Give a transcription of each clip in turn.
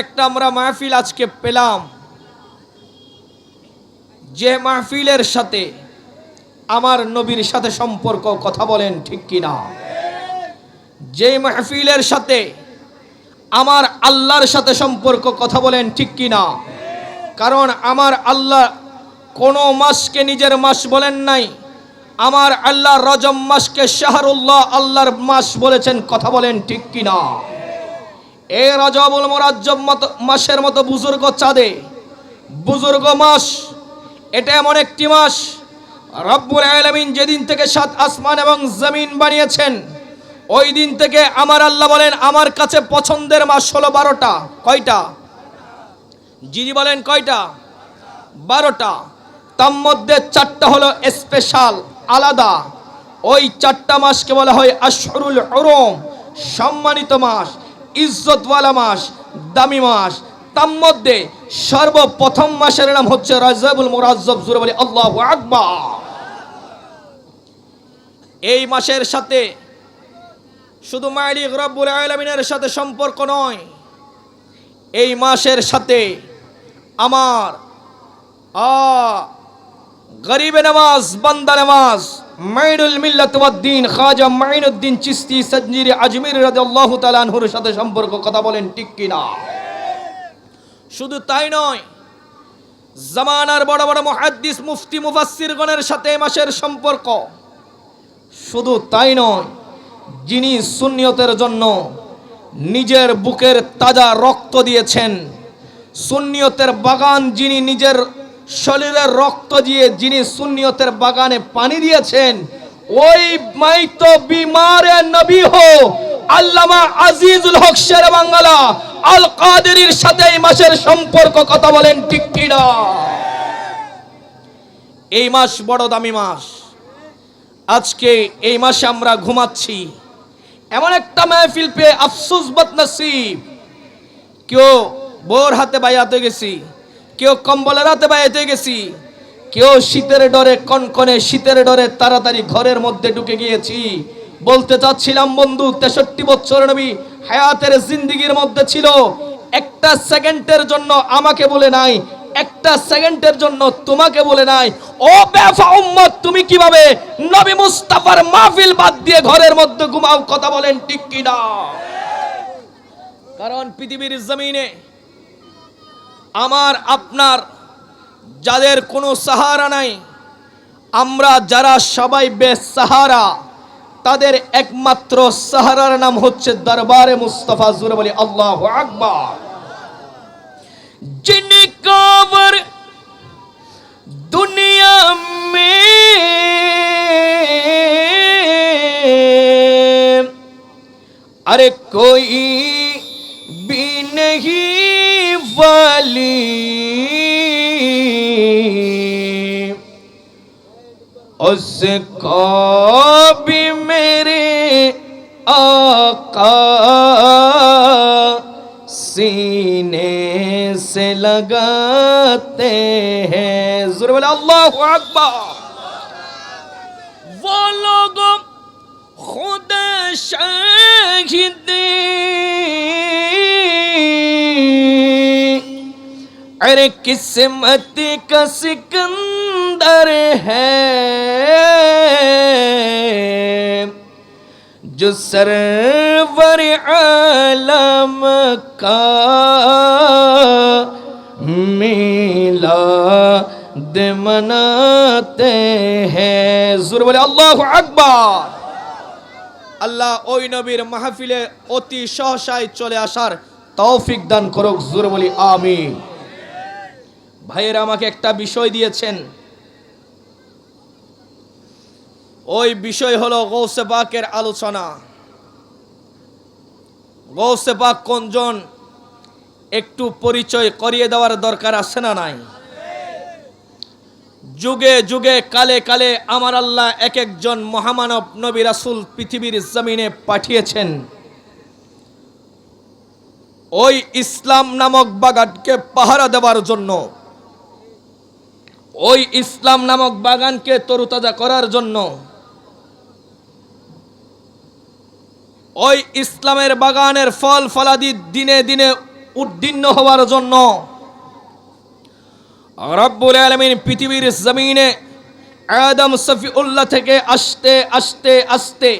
একটা আমরা মাহফিল আজকে পেলাম, যে মাহফিলের সাথে আমার নবীর সাথে সম্পর্ক, কথা বলেন ঠিক কিনা? যে মাহফিলের সাথে আমার আল্লাহর সাথে সম্পর্ক, কথা বলেন ঠিক কিনা? কারণ আমার আল্লাহ কোনো মাসকে নিজের মাস বলেন নাই, আমার আল্লাহ রজব মাসকে শাহরুল্লাহ, আল্লাহর মাস বলেছেন, কথা বলেন ঠিক কিনা? এই রজবুল মুরাজ্জব মাসের মতো বুজুর্গ চাঁদে, বুজুর্গ মাস, এটা এমন একটি মাস রব্বুল আলামিন যেদিন থেকে সাত আসমান এবং জমিন বানিয়েছেন, ওই দিন থেকে আমার আল্লাহ বলেন আমার কাছে পছন্দের মাস হলো 12টা। কয়টা? জিজি বলেন কয়টা? 12টা। তার মধ্যে 4টা হলো স্পেশাল, আলাদা। ওই 4টা মাসকে বলা হয় আশহুরুল হুরুম, সম্মানিত মাস, ইজ্জতওয়ালা মাস, দামি মাস। তার মধ্যে সর্বপ্রথম মাসের নাম হচ্ছে রজবুল মুরাজ্জব। জোরে বলি আল্লাহু আকবার। এই মাসের সাথে শুধু মালিক রব্বুল আলামিনের সাথে সম্পর্ক নয়, এই মাসের সাথে আমার গরিবে নামাজ, বান্দা নামাজ, মাইনুল মিল্লাত ওয়াদ দ্বীন খাজা মাইনুদ্দিন চিশতি সঞ্জিরি আজমির রাদিয়াল্লাহু তাআলা আনহুর সাথে সম্পর্ক, কথা বলেন ঠিক কিনা? শুধু তাই নয়, জামানার বড় বড় মুহাদ্দিস, মুফতি, মুফাসসিরগণের সাথে মাসের সম্পর্ক। শুধু তাই নয়, যিনি সুন্নিয়তের জন্য নিজের বুকের তাজা রক্ত দিয়েছেন, সুন্নিয়তের বাগান যিনি নিজের শরীরের রক্ত দিয়ে যিনি সুন্নিয়তের বাগানে পানি দিয়েছেন, ওই মাইতো বিমারে নবী হো আল্লামা আজিজুল হক শের বাংলা আল কাদেরীর সাথে এই মাসের সম্পর্ক, কথা বলেন ঠিক কিনা? এই মাস বড় দামি মাস। আজকে এই মাসে আমরা ঘুমাচ্ছি, এমন একটা মাহফিল পেয়ে আফসোস বদনসিব। কেউ বোর হাতে বাইয়াতে গেছি, কেউ কম্বলের হাতে বাইয়াতে গেছি, কেউ শীতের ডরে, কনকনে শীতের ডরে তাড়াতাড়ি ঘরের মধ্যে ঢুকে গিয়েছি। বলতে চাচ্ছিলাম বন্ধু, 63 বছর নবী হায়াতের জিন্দেগির মধ্যে ছিল, একটা সেকেন্ডের জন্য আমাকে বলে নাই, একটা সেকেন্ডের জন্য তোমাকে বলে নাই, ও বেফা উম্মত, তুমি কিভাবে নবী মুস্তাফার মাহফিল বাদ দিয়ে ঘরের মধ্যে ঘুমাও, কথা বলেন ঠিক কিনা? কারণ পৃথিবীর জমিনে আমার আপনার যাদের কোনো সাহারা নাই, আমরা যারা সবাই বেসাহারা, তাদের একমাত্র সাহারার নাম হচ্ছে দরবারে মুস্তাফা। জোরে বলি আল্লাহু আকবার। जिनकोवर दुनिया में अरे कोई भी नहीं वाली, उसको भी मेरे आका सीने से लगाते हैं। ज़रूर बोले अल्लाहु अकबर। वो लोग खुद शाहिद, अरे किस्मत का सिकंदर है, जो सरवर आलम का मिलाद मनाते हैं। ज़रूर बोले अल्लाहु अकबर। আল্লাহ ওই নবীর মাহফিলে অতি সহসায় চলে আসার তৌফিক দান করুক। জোরে বলি আমিন। ভাইয়েরা আমাকে একটা বিষয় দিয়েছেন, ওই বিষয় হলো গৌসে পাকের আলোচনা। গৌসে পাক কোনজন একটু পরিচয় করিয়ে দেওয়ার দরকার আছে না নাই? যুগে যুগে কালে কালে আমার আল্লাহ এক একজন মহামানব নবী রাসূল পৃথিবীর জমিনে পাঠিয়েছেন, ওই ইসলাম নামক বাগানকে পাহারা দেওয়ার জন্য, ওই ইসলাম নামক বাগানকে তরুতাজা করার জন্য, ওই ইসলামের বাগানের ফল ফলাদি দিনে দিনে উদ্দীর্ণ হওয়ার জন্য রব্বুল আলামিন পৃথিবীর জমিনে আদম সফিউল্লাহ থেকে আস্তে আস্তে আস্তে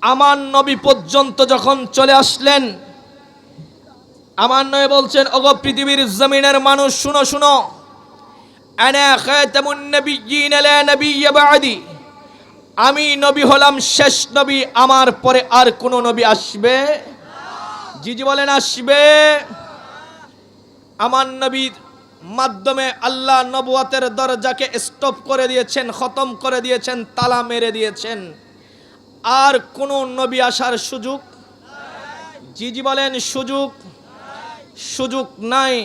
আমার নবী পর্যন্ত যখন চলে আসলেন, আমার নবী বলছেন, ওগো পৃথিবীর জমিনের মানুষ শুনো শুনো, আনা খাতামুন নাবিয়্যিন লা নাবিয়্যা বা'দি, আমি নবী হলাম শেষ নবী, আমার পরে আর কোন নবী আসবে? জি জি বলেন, আসবে? আমার নবীর মাধ্যমে আল্লাহ নবুয়তের দরজাকে স্টপ করে দিয়েছেন, খতম করে দিয়েছেন, তালা মেরে দিয়েছেন। আর কোন নবী আসার সুযোগ, জি জি বলেন, সুযোগ নাই।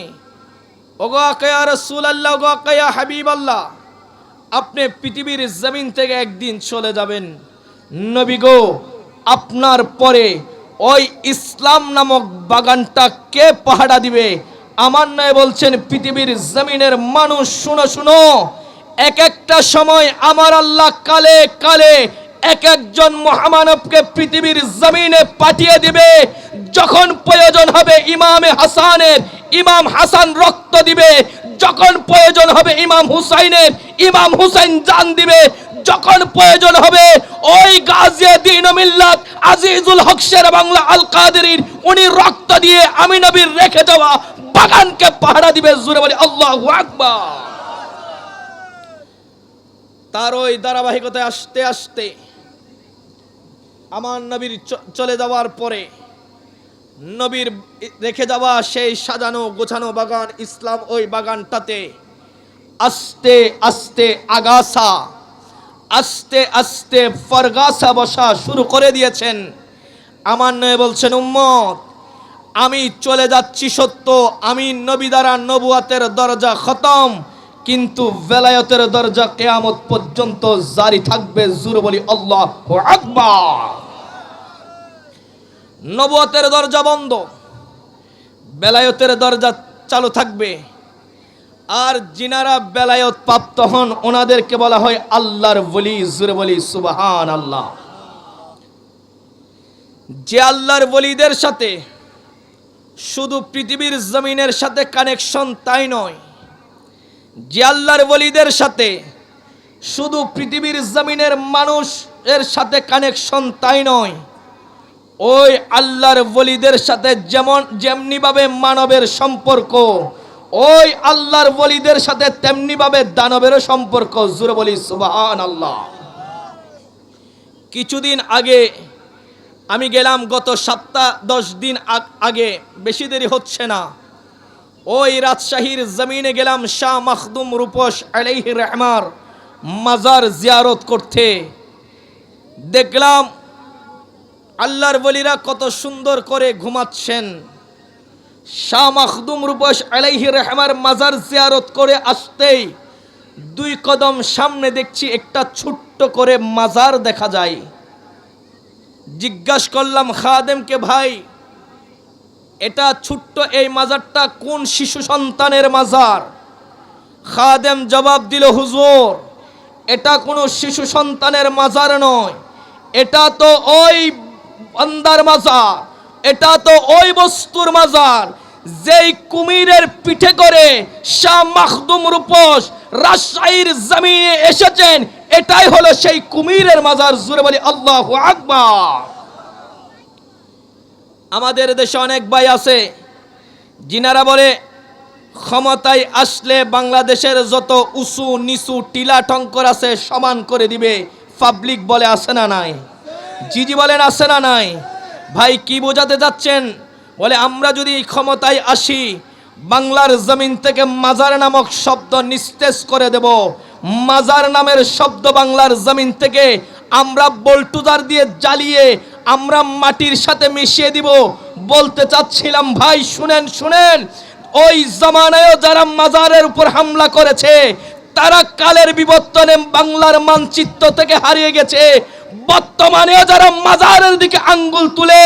ওগো আকিয়া রাসূলুল্লাহ, ওগো আকিয়া হাবিবাল্লাহ, আপনি পৃথিবীর জমিন থেকে একদিন চলে যাবেন। নবী গো, আপনার পরে ওই ইসলাম নামক বাগানটা কে পাহারা দিবে? আমার নয় বলছেন, পৃথিবীর জমিনের মানুষ শুনো শুনো, এক একটা সময় আমার আল্লাহ কালে কালে এক একজন মহামানবকে পৃথিবীর জমিনে পাঠিয়ে দিবে। যখন প্রয়োজন হবে ইমাম হাসান রক্ত দিবে, যখন প্রয়োজন হবে ইমাম হুসাইন জান দিবে, যখন প্রয়োজন হবে ওই গাজী দ্বীন ও মিল্লাত আজিজুল হক শের বাংলা আল কাদেরীর উনি রক্ত দিয়ে আমি নবীর রেখে যাওয়া বাগানকে পাহারা দিবে। জোরে বলি আল্লাহু আকবার। তার ওই ধারাবাহিকতায় আস্তে আস্তে আমার নবীর চলে যাওয়ার পরে নবীর রেখে যাওয়া সেই সাজানো গোছানো বাগান, ইসলাম ওই বাগানটাতে আস্তে আস্তে আগাছা, আস্তে আস্তে ফরগাছা বসা শুরু করে দিয়েছেন। আমার নবী বলছেন, উম্মত, আমি চলে যাচ্ছি সত্য, আমি নবী দ্বারা নবুয়তের দরজা খতম, কিন্তু বেলায়েতের দরজা কিয়ামত পর্যন্ত জারি থাকবে। জোরে বলি আল্লাহু আকবার। নবুয়তের দরজা বন্ধ, বেলায়েতের দরজা চালু থাকবে। আর যিনারা বেলায়েত প্রাপ্ত হন ওনাদেরকে বলা হয় আল্লাহর ওলি। জোরে বলি সুবহানাল্লাহ। যে আল্লাহর ওলিদের সাথে শুধু পৃথিবীর জমিনের সাথে কানেকশন তাই নয়, যে আল্লাহর ওলিদের সাথে শুধু পৃথিবীর জমিনের মানুষের সাথে কানেকশন তাই নয়, ওই আল্লাহর ওলিদের সাথে যেমনি ভাবে মানবের সম্পর্ক, ওই আল্লাহর ওলিদের সাথে তেমনি ভাবে দানবেরও সম্পর্ক। জোরে বলি সুবহানাল্লাহ। কিছুদিন আগে আমি গেলাম, গত সপ্তাহ 10 দিন আগে, বেশি দেরি হচ্ছে না, ওই রাজশাহীর জমিনে গেলাম শাহ মখদুম রূপস আলাইহির রহমার মাজার জিয়ারত করতে। দেখলাম আল্লাহর ওলিরা কত সুন্দর করে ঘুমাচ্ছেন। শাহ মখদুম রূপস আলাইহির রহমার মাজার জিয়ারত করে আসতেই 2 কদম সামনে দেখছি একটা ছোট্ট করে মাজার দেখা যায়। জিজ্ঞাসা করলাম খাদেমকে, ভাই এটা ছোট্ট এই মাজারটা কোন শিশু সন্তানের মাজার? খাদেম জবাব দিল, হুজুর এটা কোনো শিশু সন্তানের মাজার নয়, এটা তো ওই বান্দার মাজার, এটা তো ওই বস্তুর মাজার যেই কুমিরের পিঠে করে শাহ মখদুম রূপস রাজশাহীর জমিনে এসেছেন, এটাই হলো সেই কুমিরের মাজার। জোরে বলি আল্লাহু আকবার। আমাদের দেশে অনেক ভাই আছে যিনারা বলে ক্ষমতায় আসলে বাংলাদেশের যত উঁচু নিচু টিলা টঙ্কর আছে সমান করে দিবে। পাবলিক বলে আছে না নাই? জিজি বলেন আছে না নাই? ভাই কি বোঝাতে যাচ্ছেন? বলে আমরা যদি ক্ষমতায় আসি বাংলার জমিন থেকে মাজার নামক শব্দ নিস্তেজ করে দেব। মাজার নামের শব্দ বাংলার জমিন থেকে আমরা বোল্টুজার দিয়ে জ্বালিয়ে আমরা মাটির সাথে মিশিয়ে দিব। বলতে চাচ্ছিলাম ভাই শুনেন, ওই জামানায় যারা মাজারের উপর হামলা করেছে তারা কালের বিবর্তনে বাংলার মানচিত্র থেকে হারিয়ে গেছে। বর্তমানে যারা মাজারের দিকে আঙ্গুল তুলে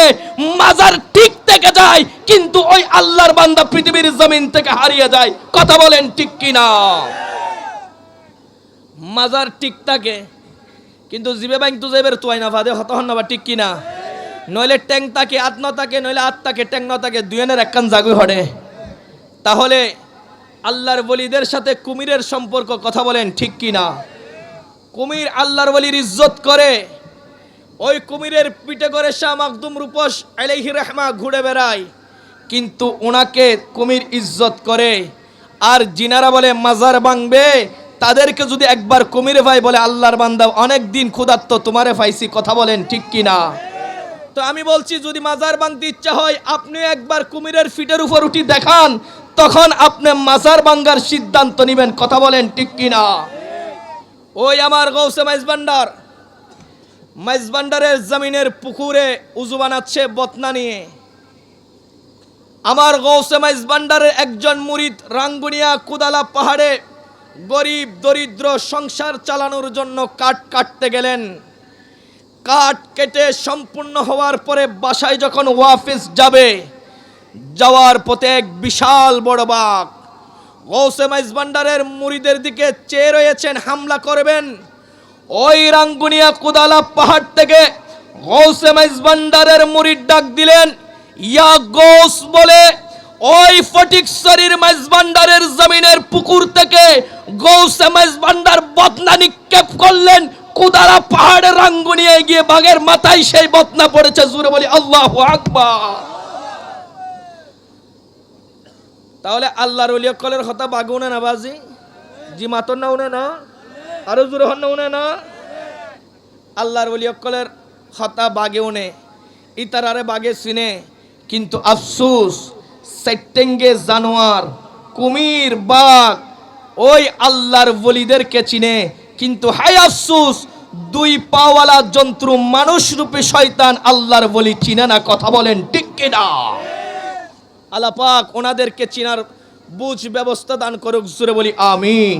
মাজার ঠিক থেকে যায়, কিন্তু ওই আল্লাহর বান্দা পৃথিবীর জমিন থেকে হারিয়ে যায়। কথা বলেন ঠিক কিনা? মাজার ঠিক থাকে কিন্তু জিবে ব্যাংক তো যাইবের তোয়াই না ফাদে হতহন না, বা ঠিক কিনা? নইলে ট্যাং তাকে আত্ম তাকে, নইলে আত্মাকে ট্যাং ন তাকে, দুজনের একখান জাগু হড়ে। তাহলে আল্লাহর ওলিদের সাথে কুমিরের সম্পর্ক, কথা বলেন ঠিক কি না? কুমির আল্লাহর ওলির ইজ্জত করে। ওই কুমিরের পিঠে করে শাহ মাকদুম রূপস আলাইহি রাহমা ঘুরে বেড়ায়, কিন্তু ওনাকে কুমির ইজ্জত করে। আর জিনারা বলে মাজার ভাঙবে, তাদেরকে যদি একবার কুমিরে ভাই বলে আল্লাহর বান্দা অনেক দিন ক্ষুধার্ত, তোমারে পাইছি, কথা বলেন ঠিক কি না? তো আমি বলছি, যদি মাজার ভাঙতে ইচ্ছা হয়, আপনি একবার কুমিরের ফিটের উপর উঠি দেখান, তখন আপনি মাজার ভাঙ্গার সিদ্ধান্ত নেবেন, কথা বলেন ঠিক কি না? ওই আমার গৌসে মাইজভান্ডার, মাইজভান্ডারের জমিনের পুকুরে উজু বানাচ্ছে বতনা নিয়ে। আমার গৌসে মাইজভান্ডারের একজন মুরিদ রাঙ্গুনিয়া কুদালা পাহাড়ে গরিব দরিদ্র সংসার চালানোর জন্য কাঠ কাটতে গেলেন। কাঠ কেটে সম্পূর্ণ হওয়ার পরে বাসায় যখন ওয়াফিস যাবে, যাওয়ার পথে এক বিশাল বড় বাঘ গৌসে মাইজভান্ডারের মুরিদের দিকে চেয়ে রয়েছেন, হামলা করবেন। ওই রাঙ্গুনিয়া কুদালা পাহাড় থেকে গৌসে মাইজভান্ডারের মুরিদ ডাক দিলেন, ইয়া গৌস বলে। ওই ফটিকছড়ির মাইজভান্ডারের জমিনের পুকুর থেকে গৌসে মাইজভান্ডার বদনা নিক্ষেপ করলেন কুদালা পাহাড়ে। রাঙ্গুনিয়ায় গিয়ে বাঘের মাথায় সেই বদনা পড়েছে। জোরে বলি আল্লাহু আকবার। তাহলে আল্লাহর ওলি কলের কথা বাঘ উনে না বাজি, জি মাতন না উনে না, আরো জোরে হন না উনে না। আল্লাহর ওলি কলের কথা বাঘে উনে, ইতারারে বাঘে চিনে, কিন্তু আফসোস সেটেঙ্গে জানোয়ার কুমির বাঘ ওই আল্লাহর ওলিদেরকে চিনে, কিন্তু হায় আফসোস দুই পাওয়ালা জন্তু মানুষ রূপে শয়তান আল্লাহর ওলি চিনে না, কথা বলেন ঠিক কি না? আল্লাহ পাক ওনাদেরকে চিনার বুঝ ব্যবস্থা দান করুক। জোরে বলি আমিন,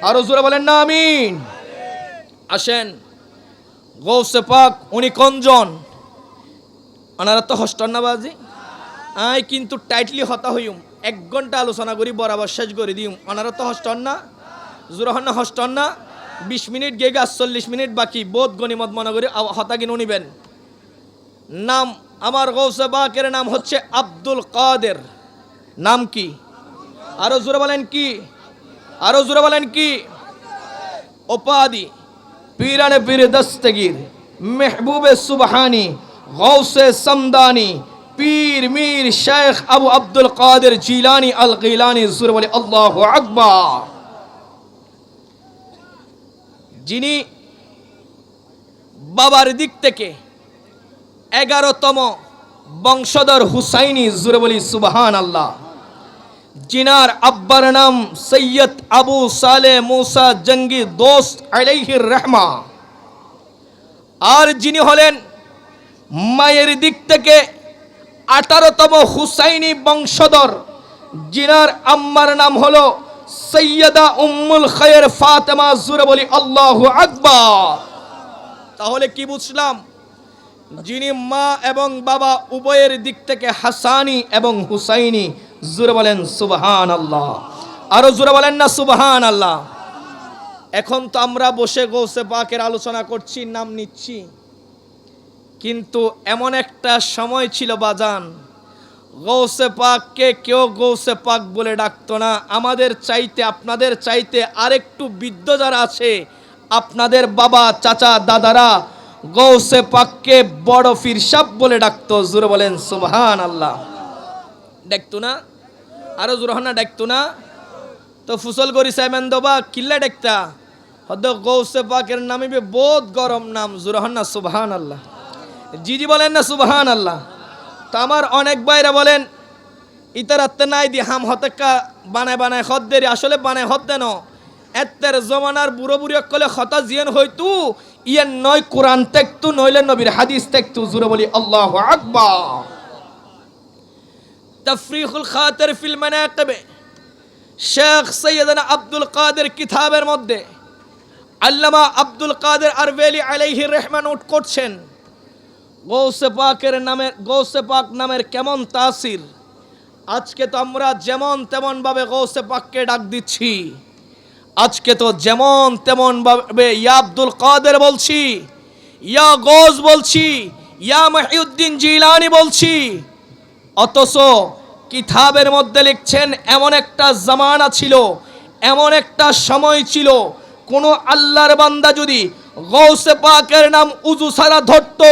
আরো জোরে বলেন না আমিন। আসেন, গৌসে পাক উনি কোনজন? ওনারা তো হস্টন না বাজি, আই কিন্তু টাইটলি হতা হইম, 1 ঘন্টা আলোচনা করি বরাবর শেষ করে দিম। ওনারা তো হস্টন না, জোরে হন না হস্টন না। 20 মিনিট গেগে 40 মিনিট বাকি, বোধ গনিমত মনে করি হতা কিনে নিবেন। নাম আমার গৌসে পাকের নাম হচ্ছে আব্দুল কাদের। নাম কি? আরো জোরে বলেন কি? আরো জোরে বলেন কি? উপাধি পীরানে পীর দস্তগীর, মেহবুবে সুবহানি, গৌসে সমদানি, পীর মীর শেখ আবু আব্দুল কাদের জিলানি আল গিলানি। জোরে বলে আল্লাহু আকবার। যিনি বাবার দিক থেকে 11তম বংশধর হুসাইনি। জোরে বলি সুবহানাল্লাহ। জিনার আব্বার নাম সৈয়দ আবু সালে মুসা জঙ্গি দোস্ত আলাইহি রহমা। আর যিনি হলেন মায়ের দিক থেকে 18তম হুসাইনি বংশধর, জিনার আম্মার নাম হলো সৈয়দা উম্মুল খায়ের ফাতেমা। জোরে বলি আল্লাহু আকবার। তাহলে কি বুঝলাম? যিনি মা এবং বাবা উভয়ের দিক থেকে হাসানি এবং হুসাইনি। জোরে বলেন সুবহানাল্লাহ, আরো জোরে বলেন না সুবহানাল্লাহ। এখন তো আমরা বসে গৌসে পাকের আলোচনা করছি, নাম নিচ্ছি, কিন্তু এমন একটা সময় ছিল বাজান, গৌসে পাককে কেউ গৌসে পাক বলে ডাকতো না। আমাদের চাইতে, আপনাদের চাইতে আরেকটু বৃদ্ধ যারা আছে, আপনাদের বাবা চাচা দাদারা গৌসে পাককে বড় পীর সাহেব বলে ডাকতো। জোরে বলেন সুবহানাল্লাহ। ডাকতো না? আরো জোরে হন না, ডাকতো না? তো ফুসল করি সাইমেন দবা কিল্লা ডাকতা হদ গৌসে পাকের নামে বহুত গরম নাম। জোরে হন না সুবহানাল্লাহ। জিজি বলেন না সুবহানাল্লাহ। তো আমার অনেক ভাইরা বলেন ইতারাতে নাই দি হাম হতেকা বানায় বানায় হদ দেরি, আসলে বানায় হদ দেন এতের জমানার বুড়ো বুড়ি কলে হতা জিয়ান হইতু ইয়ে নয় কোরআন তেকতু, নইলে নবীর হাদিস তেকতু। জোরে বলি আল্লাহু আকবার। তাফরিকুল খাতির ফিল মানাকিব, শেখ সৈয়দনা আব্দুল কাদের কিতাবের মধ্যে আল্লামা আব্দুল কাদের আরবেলি আলাইহি রহমা নোট করছেন, গৌসে পাকের নামে, গৌসে পাক নামের কেমন তাসির। আজকে তো আমরা যেমন তেমন ভাবে গৌসে পাককে ডাক দিচ্ছি, আজকে তো যেমন তেমন ভাবে ইয়া আব্দুল কাদের বলছি, ইয়া গৌস বলছি, ইয়া মহিউদ্দিন আব্দিন জিলানী বলছি, অথচ কিতাবের মধ্যে লিখছেন এমন একটা জামানা ছিল, এমন একটা সময় ছিল, কোন আল্লাহর বান্দা যদি গৌসে পাকের নাম উযু ছাড়া ধরতো,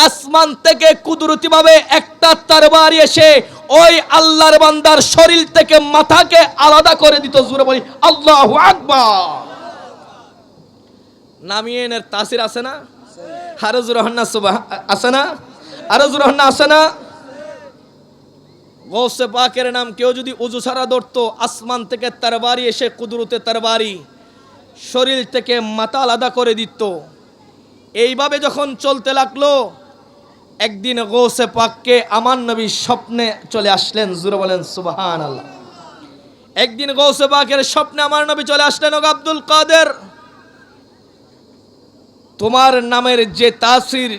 আসমান থেকে কুদরতিভাবে একটা তরবারি এসে ওই আল্লাহর বান্দার শরীর থেকে মাথাকে আলাদা করে দিত। জোরে বলি আল্লাহু আকবার। নামিয়েনের তাসির আছে না? আরো জোরে হন্না সুবহান আছে না? আরো জোরে হন্না আছে না? গৌসে পাকের নাম কেউ যদি উযু ছাড়া ধরতো, আসমান থেকে তরবারি এসে কুদরতে তরবারি শরীর থেকে মাথা আলাদা করে দিত। এইভাবে যখন চলতে লাগলো, একদিন গৌসে পাককে আমার নবী স্বপ্নে চলে আসলেন। জোরে বলেন সুবহানাল্লাহ। একদিন গৌসে পাকের স্বপ্নে আমার নবী চলে আসলেন, ও আব্দুল কাদের, তোমার নামের যে তাসির,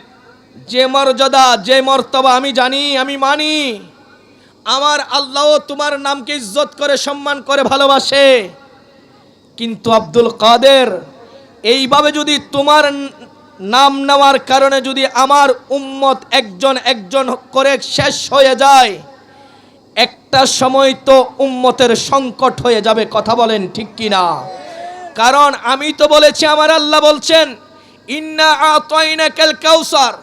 যে মর্যাদা, যে মর্তবা আমি জানি, আমি মানি, আমার আল্লাহও তোমার নামকে ইজ্জত করে, সম্মান করে, ভালোবাসে। কিন্তু আব্দুল কাদের, এইভাবে যদি তোমার নাম নেওয়ার কারণে যদি আমার উম্মত একজন একজন করে শেষ হয়ে যায়, একটা সময় তো উম্মতের সংকট হয়ে যাবে। কথা বলেন ঠিক কিনা? কারণ আমি তো বলেছি, আমার আল্লাহ বলছেন ইন্না আতাইনাকাল কাউসার।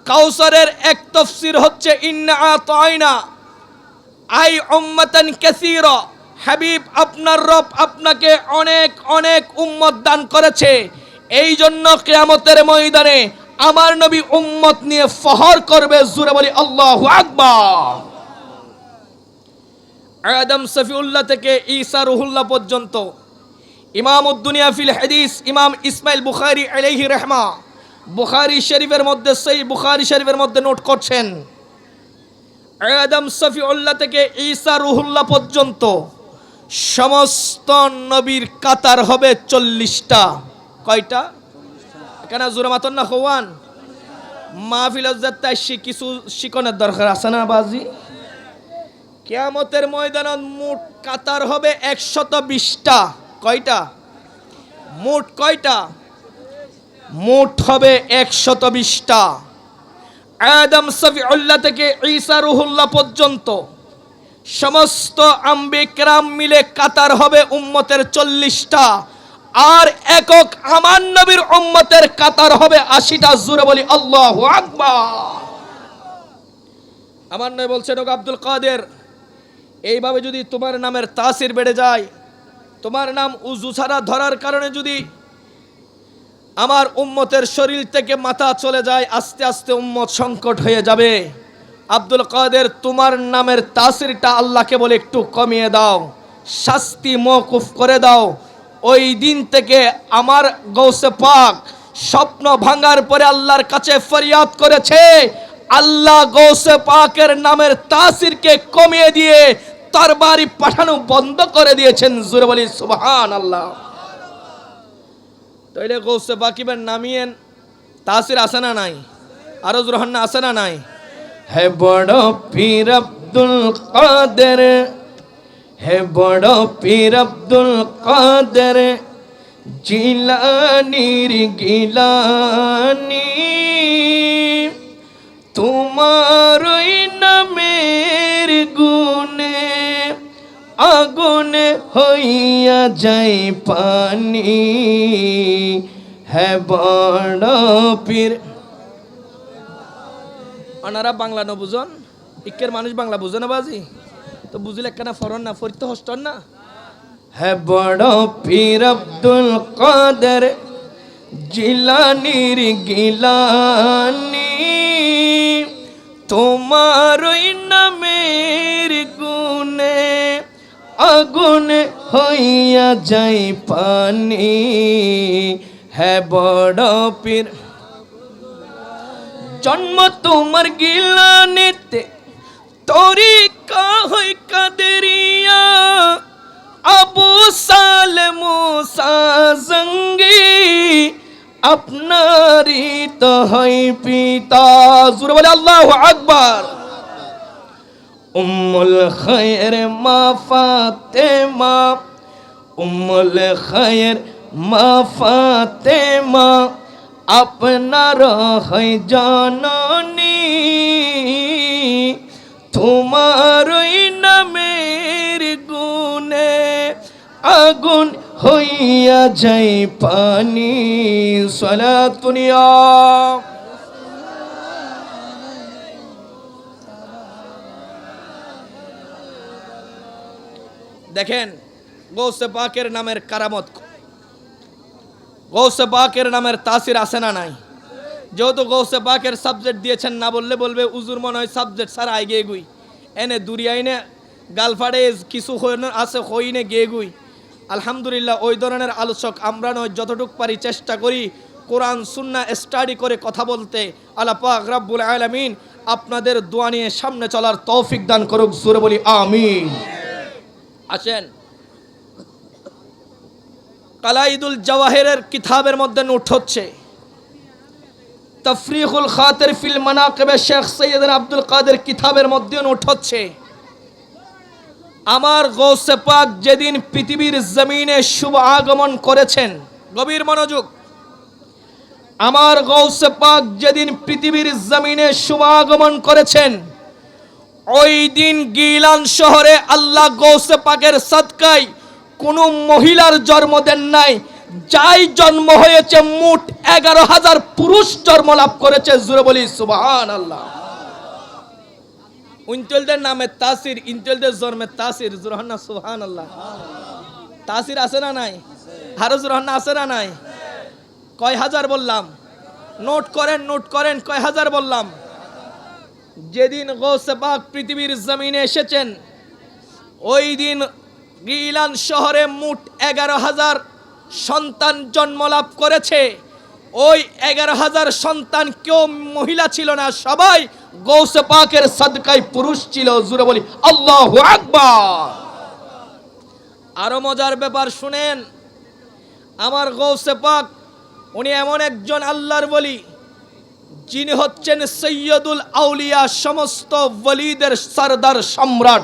কাউসারের এক তাফসীর হচ্ছে ইন্না আতাইনা আই উম্মাতান কাসীরা। হাবিব, আপনার রব আপনাকে অনেক অনেক উম্মত দান করেছে, এই জন্য কিয়ামতের ময়দানে আমার নবী উম্মত নিয়ে ফখর করবে। জোরে বলি আল্লাহু আকবার। আদম সফিউল্লাহ থেকে ঈসা রুহুল্লাহ পর্যন্ত ইমামুদ দুনিয়া ফিল হাদিস ইমাম ইসমাইল বুখারী আলাইহি রাহমা বুখারী শরীফের মধ্যে, সহিহ বুখারী শরীফের মধ্যে নোট করছেন, আদম সফিউল্লাহ থেকে ঈসা রুহুল্লাহ পর্যন্ত সমস্ত নবীর কাতার হবে 40টা। কয়টা? কেন জোরে মাতন না খোয়ান? মাহফিল তাই কিছু শিকনের দরকার আছে না বাজি? কিয়ামতের ময়দানে মোট কাতার হবে 120টা। কয়টা? মোট কয়টা? মোট হবে 120টা। আদম সফিউল্লাহ থেকে ঈসা রুহুল্লাহ পর্যন্ত সমস্ত আম্বিয়া কিরাম মিলে কাতার হবে উম্মতের 40টা, আর একক আমার নবীর উম্মতের কাতার হবে 80টা। জোরে বলি আল্লাহু আকবার। আমার নবী বলছেন, ও আব্দুল কাদের, এইভাবে যদি তোমার নামের তাসির বেড়ে যায়, তোমার নাম উযু ছাড়া ধরার কারণে যদি আমার উম্মতের শরীর থেকে মাথা চলে যায়, আস্তে আস্তে উম্মত সংকট হয়ে যাবে। আব্দুল কাদের, তোমার নামের তাসিরটা আল্লাহকে বলে একটু কমিয়ে দাও, শাস্তি মওকুফ করে দাও। ওই দিন থেকে আমার গৌসে পাক স্বপ্ন ভাঙার পরে আল্লাহর কাছে ফরিয়াদ করেছে, আল্লাহ গৌসে পাকের নামের তাসিরকে কমিয়ে দিয়ে তরবারি পাঠানো বন্ধ করে দিয়েছেন। জোরে বলি সুবহানাল্লাহ। তাইলে গৌসে পাকিবের নামিয়েন তাসির আছে না নাই? আরো জোরে হন না, আছে না নাই? হে বড় পীর আব্দুল কাদের, হে বড় পীর আব্দুল কাদের জিলানীর গিলানি, তোমার ওই নামের গুণে আগুন হইয়া যায় পানি। হে বড় পীর। ওনারা বাংলা ন বুঝন, ইকের মানুষ বাংলা বুঝে না বাজি, তো বুঝলে একখানা ফরন না, ফরিত হস্টন না। হে বড় পীর আব্দুল কাদের জিলানীর গিলানি, তোমার ওই নামের গুণে আগুন হইয়া যায় পানি। হে বড় পীর, জন্ম তোমার গিলানিতে, তরিকা হয় কাদেরিয়া, আবু সালে মুসা জঙ্গি আপনারই তো হয় পিতা। জোরে বলে আল্লাহু আকবার। উম্মুল খায়ের মা ফাতেমা, উম্মুল খায়ের মা ফাতেমা আপনার হয় জননী, তোমার ওই নামের গুণে আগুন হইয়া যায় পানি। সালাতুনিয়া দেখেন গৌসে পাকের নামের কারামত, গৌসে পাকের নামের তাসির আছে না নাই? যেহেতু গৌসে পাকের সাবজেক্ট দিয়েছেন, না বললে বলবে উজুর মনে হয় সাবজেক্ট সারা আগে গুই এনে দুরিয়াইনে গালফাড়ে কিছু আছে হইনে গে গুই। আলহামদুলিল্লাহ ওই ধরনের আলোচক আমরা নয়, যতটুকু পারি চেষ্টা করি কোরআন সুন্নাহ স্টাডি করে কথা বলতে। আল্লাহ পাক রব্বুল আলামিন আপনাদের দোয়া নিয়ে সামনে চলার তৌফিক দান করুক, জোরে বলি আমিন। আসেন, কালাইদুল জাওয়াহিরের কিতাবের মধ্যে নোট হচ্ছে তফরিকুল খাতির ফিল মানাকিবে শেখ সৈয়দনা আব্দুল কাদের কিতাবের মধ্যে নোট হচ্ছে আমার গৌসে পাক যেদিন পৃথিবীর জমিনে শুভ আগমন করেছেন, গভীর মনোযোগ, আমার গৌসে পাক যেদিন পৃথিবীর জমিনে শুভ আগমন করেছেন, ওই দিন গিলান শহরে আল্লাহ গৌসে পাকের সাদকায় কোনো মহিলার জন্ম দেন নাই। যাই জন্ম হয়েছে মোট 11,000 পুরুষ জন্ম লাভ করেছে, জোরে বলি সুবহানাল্লাহ। উনতলদের নামে তাসির, ইনতলদের জন্মে তাসির, জোরহান্না সুবহানাল্লাহ। তাসির আছে না নাই? আরো জোরহান্না আছে না নাই? কয় হাজার বললাম? নোট করেন, নোট করেন, কয় হাজার বললাম? যেদিন গৌসে পাক পৃথিবীর জমিনে এসেছেন, ওই দিন গিলান শহরে মোট 11,000 সন্তান জন্ম লাভ করেছে। ওই 11,000 সন্তান কেউ মহিলা ছিল না, সবাই গৌসে পাকের সাদকায় পুরুষ ছিল, জোরে বলি আল্লাহু আকবার। আরো মজার ব্যাপার শুনেন, আমার গৌসে পাক উনি এমন একজন আল্লাহর ওলি যিনি হচ্ছেন সৈয়দুল আউলিয়া, সমস্ত ওলিদের সরদার সম্রাট।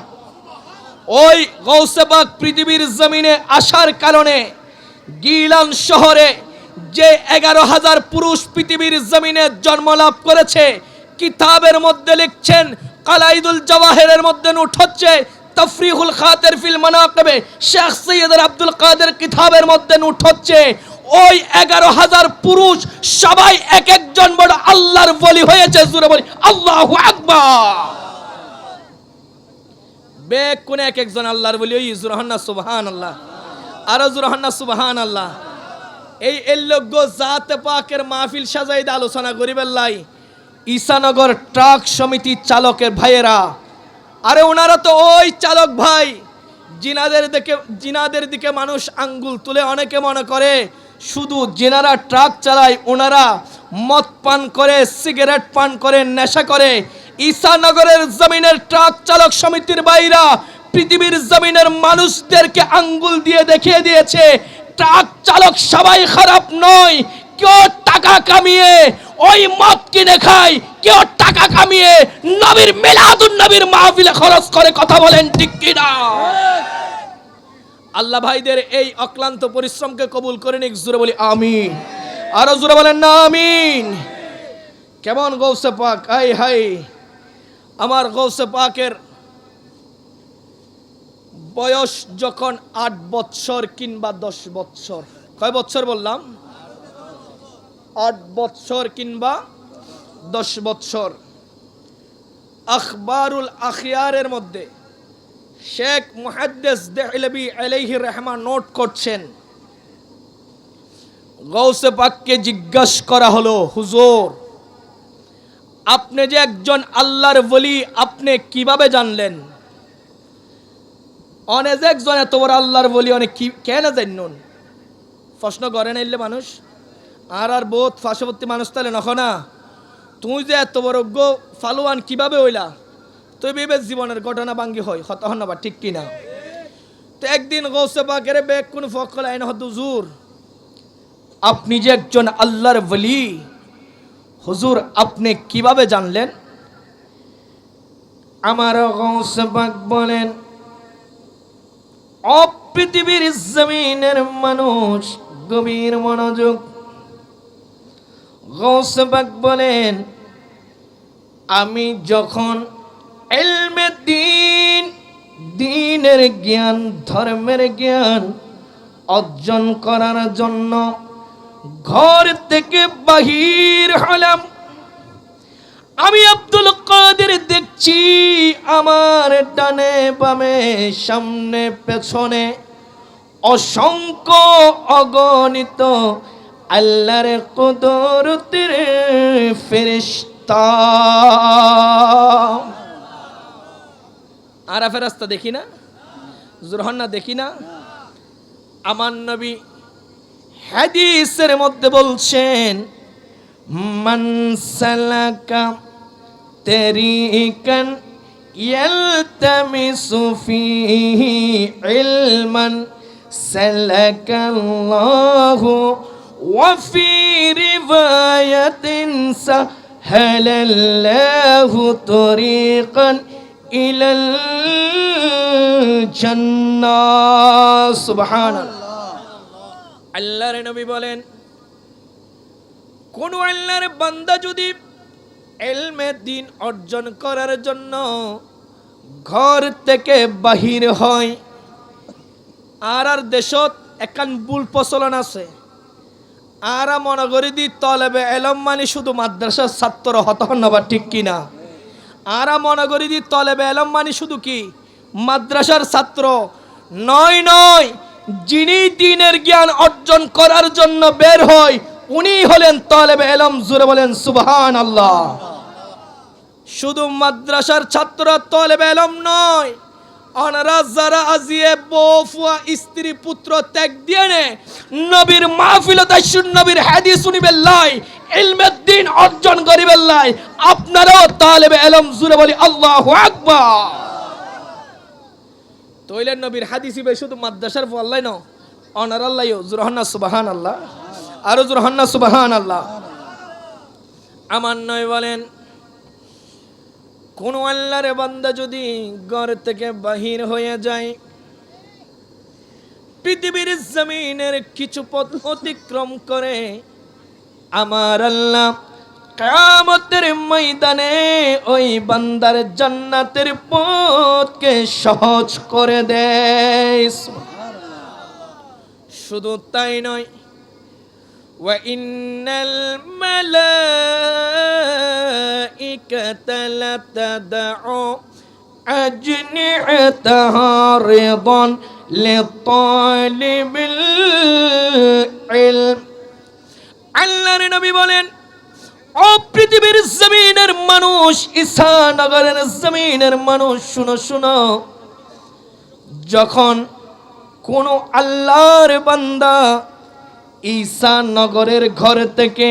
ওই গৌসে পাক পৃথিবীর জমিনে আসার কারণে গিলান শহরে যে 11,000 পুরুষ পৃথিবীর জমিনে জন্ম লাভ করেছে, কিতাবের মধ্যে লিখছেন, কালাইদুল জাওয়াহিরের মধ্যে নোট হচ্ছে তফরিকুল খাতির ফিল মানাকিবে শেখ সৈয়দ আব্দুল কাদের কিতাবের মধ্যে নোট হচ্ছে ওই 11,000 পুরুষ সবাই এক একজন বড় আল্লাহর ওলি হয়েছে, জোরে বলি আল্লাহু আকবার। বেক কোন এক একজন আল্লাহর ওলি, ওই জোরহান্না সুবহানাল্লাহ, আরো জোরহান্না সুবহানাল্লাহ। এই এল্লগ্য জাতে পাকের মাহফিল সাজাইদ আলোচনা করিবেন লাই ঈসানগর ট্রাক সমিতি চালকের ভাইয়েরা, আরে ওনারা তো ওই চালক ভাই জিনাদের দিকে মানুষ আঙ্গুল তুলে, অনেকে মনে করে শুধু জিনারা ট্রাক চালায়, ওনারা মদ পান করে, সিগারেট পান করে, নেশা করে। ঈসানগরের জমিনের ট্রাক চালক সমিতির ভাইরা পৃথিবীর জমিনের মানুষদেরকে আঙ্গুল দিয়ে দেখিয়ে দিয়েছে ট্রাক চালক সবাই খারাপ নয়। কেউ টাকা কামিয়ে ওই মদ কিনে খায়, কেউ টাকা কামিয়ে নবীর মিলাদুন নবীর মাহফিলে খরচ করে, কথা বলেন ঠিক কিনা? আল্লাহ ভাইদের এই অক্লান্ত পরিশ্রমকে কবুল করে নিক, জোরে বলি আমিন। আরো জোরে বলেন না আমিন। কেমন গৌসে পাক, হাই হাই। আমার গৌসে পাকের বয়স যখন 8 বছর কিংবা 10 বছর, কয় বছর বললাম? 8 বছর কিংবা 10 বছর। আখবারুল আখিয়ারের মধ্যে শেখ মুহাদ্দিস দেহলভী আলাইহি রাহমা নোট করছেন, গৌসে পাককে জিজ্ঞাসা করা হলো, হুজুর আপনি যে একজন আল্লাহর ওলি, আপনি কিভাবে জানলেন? অনেক একজন এত বড় আল্লাহর ওলি অনেক কি কেন জানুন? প্রশ্ন করে নাইলে মানুষ আর বহুত পার্শ্ববর্তী মানুষ তাহলে নখ না, তুই যে এত বড় ফালুয়ান কিভাবে হইলা? তুই ভেবে জীবনের ঘটনা ভাঙ্গি হয় হতহন না, ঠিক কিনা? তো একদিন গৌসে পাকের বেগ কোন ফকল আইন হুজুর আপনি যে একজন আল্লাহর ওলি, হুজুর আপনি কিভাবে জানলেন? আমার গৌসে পাক বলেন, ও পৃথিবীর জমিনের মানুষ, গভীর মনোযোগ। গৌসে পাক বলেন, আমি যখন ইলমে দ্বীন, দ্বীনের জ্ঞান, ধর্মের জ্ঞান অর্জন করার জন্য ঘর থেকে বাহির হলাম, আমি আব্দুল কাদের দেখছি আমার ডানে বামে সামনে পেছনে অসংখ্য অগণিত আল্লাহর কুদরতের ফেরেশতা। আর ফেরেশতা দেখি না, জোরহান্না দেখি না। আমার নবী হাদিসের মধ্যে বলছেন, মান সালাকা তরিকান ইয়ালতামিসু ফীহি ইলমান সালাকাল্লাহু ওয়া ফী রিওয়ায়াতিন সাহালাল্লাহু তরিকান ইলাল জান্নাহ। সুবহানাল্লাহ। আল্লাহর নবী বলেন, কোন আল্লাহর বান্দা যদি ইলমে দ্বীন অর্জন করার জন্য ঘর থেকে বাহির হয়, আর দেশত একান ভুল প্রচলন আছে, আর মনে করি দি তলেবে এলম মানে শুধু মাদ্রাসার ছাত্র হত হবা, ঠিক কিনা? আর মনে করি দি তলেবে এলম মানে শুধু কি মাদ্রাসার ছাত্র নয়, নয়, যিনি দ্বীনের জ্ঞান অর্জন করার জন্য বের হয় উনি হলেন তলেবে এলম। জোরে বলেন সুবহানাল্লাহ। শুধু মাদ্রাসার ছাত্র তলেবে এলম নয়, ওনারা যারা আজিয়ে বউফুয়া স্ত্রী পুত্র ত্যাগ দিয়ে নবীর মাহফিলত আইসুন, নবীর হাদিস শুনিবেল্লাই, ইলমে দ্বীন অর্জন করিবেল্লাই, আপনারাও তালেবে ইলম। জোরে বলি আল্লাহু আকবার। তইলেন নবীর হাদিসই বে শুধু মাদ্রাসার ফল্লাই ন, ওনারাল্লাহও জোরহান্না সুবহানাল্লাহ, আরো জোরহান্না সুবহানাল্লাহ। আমার নয় বলেন, কোন আল্লাহর বান্দা যদি ঘর থেকে বাহির হয়ে যায়, পৃথিবীর জমিনের কিছু পথ অতিক্রম করে, আমার আল্লাহ কিয়ামতের ময়দানে ওই বান্দার জান্নাতের পথকে সহজ করে দেয়। শুধু তাই নয়, ওয়া ইন্নাল মালাইকাতা লাতাদউ আজনিহাতাহা রিদান লিতালিবিল ইলম। আল্লাহর নবী বলেন, ও পৃথিবীর জমিনের মানুষ, ঈসানগরের জমিনের মানুষ, শুনো শুনো, যখন কোন আল্লাহর বান্দা ঈসানগরের ঘর থেকে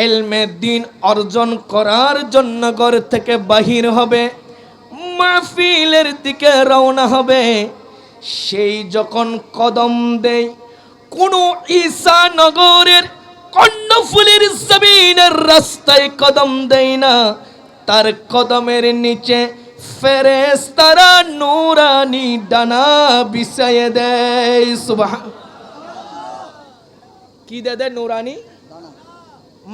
ইলমে দ্বীন অর্জন করার জন্য ঘর থেকে বাহির হবে, মাহফিলের দিকে রওনা হবে, সেই যখন কদম দেয় কোন ঈসানগরের কর্ণফুলের জমিনের রাস্তায় কদম দেয় না, তার কদমের নিচে ফেরেশতারা নূরানি ডানা বিছায়ে দেয়। সুবহান। কি দেয়? নূরানি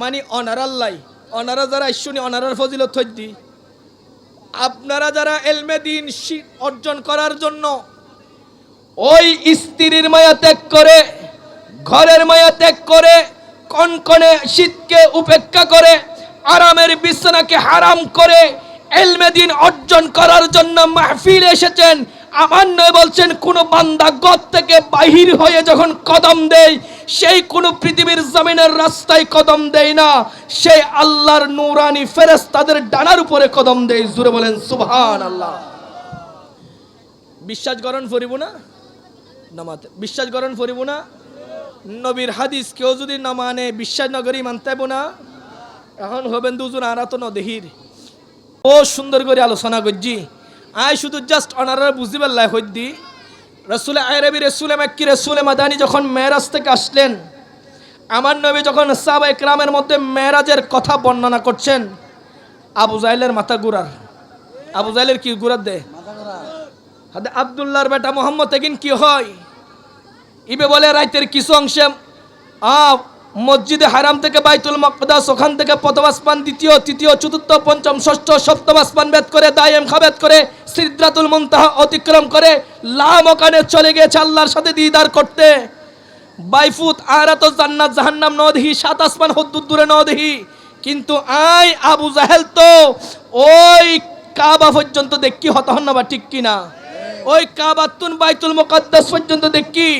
মানে অনারাল্লাই, অনারা যারা শুনি অনারার ফজিলত হইতি, আপনারা যারা ইলমে দ্বীন অর্জন করার জন্য ওই স্ত্রীর মায়া ত্যাগ করে, ঘরের মায়া ত্যাগ করে, কনকনে শীতকে উপেক্ষা করে, আরামের বিছানাকে হারাম করে ইলমে দ্বীন অর্জন করার জন্য মাহফিলে এসেছেন, আমার নবী বলছেন, কোন বান্দা ঘর থেকে বাহির হয়ে যখন কদম দেয়, সেই কোন পৃথিবীর জমিনের রাস্তায় কদম দেয় না, সেই আল্লাহর নূরানি ফেরেশতাদের ডানার উপরে কদম দেয়। জোরে বলেন সুবহানাল্লাহ। বিশ্বাস করণ ফরিব না নামাতে, বিশ্বাস করণ ফরিব না। নবীর হাদিস কেউ যদি না মানে, বিশ্বাস নগরী মানতে না, এখন হবেন দুজন আরা তো নদেহির। ও সুন্দর করে আলোচনা করছি, আয় শুধু জাস্ট অনারা বুঝিবার লাই হইদি। রাসূল আরবি, রাসূল মাক্কি, রাসূল মাদানী যখন মেরাজ থেকে আসলেন, আমার নবী যখন সাহাবা ইকরামের মধ্যে মেরাজের কথা বর্ণনা করছেন, আবু জাহেলের মাথা ঘুরার। আবু জাহেলের কি ঘুরার দে? হাদে আব্দুল্লাহর বেটা মোহাম্মদ এগিন কি হয়, ইবে বলে রাইতের কিছু অংশে মসজিদে হারাম থেকে বাইতুল মাকদাস, ওখান থেকে প্রথম আসমান, দ্বিতীয়, তৃতীয়, চতুর্থ, পঞ্চম, ষষ্ঠ, সপ্তম আসমান ভেদ করে, দায়েম খাবেদ করে, সিদরাতুল মুনতাহা অতিক্রম করে লামকানে চলে গেছে আল্লাহর সাথে দিদার করতে। বাইফুত আরা তো জান্নাত জাহান্নাম নদহি, সাত আসমান হদ্দুর দূরে নদহি। কিন্তু আই আবু জাহেল তো ওই কাবা পর্যন্ত দেখি হতহন না, বা ঠিক কিনা? ওই কাবাতুন বাইতুল মুকাদ্দাস পর্যন্ত দেখি।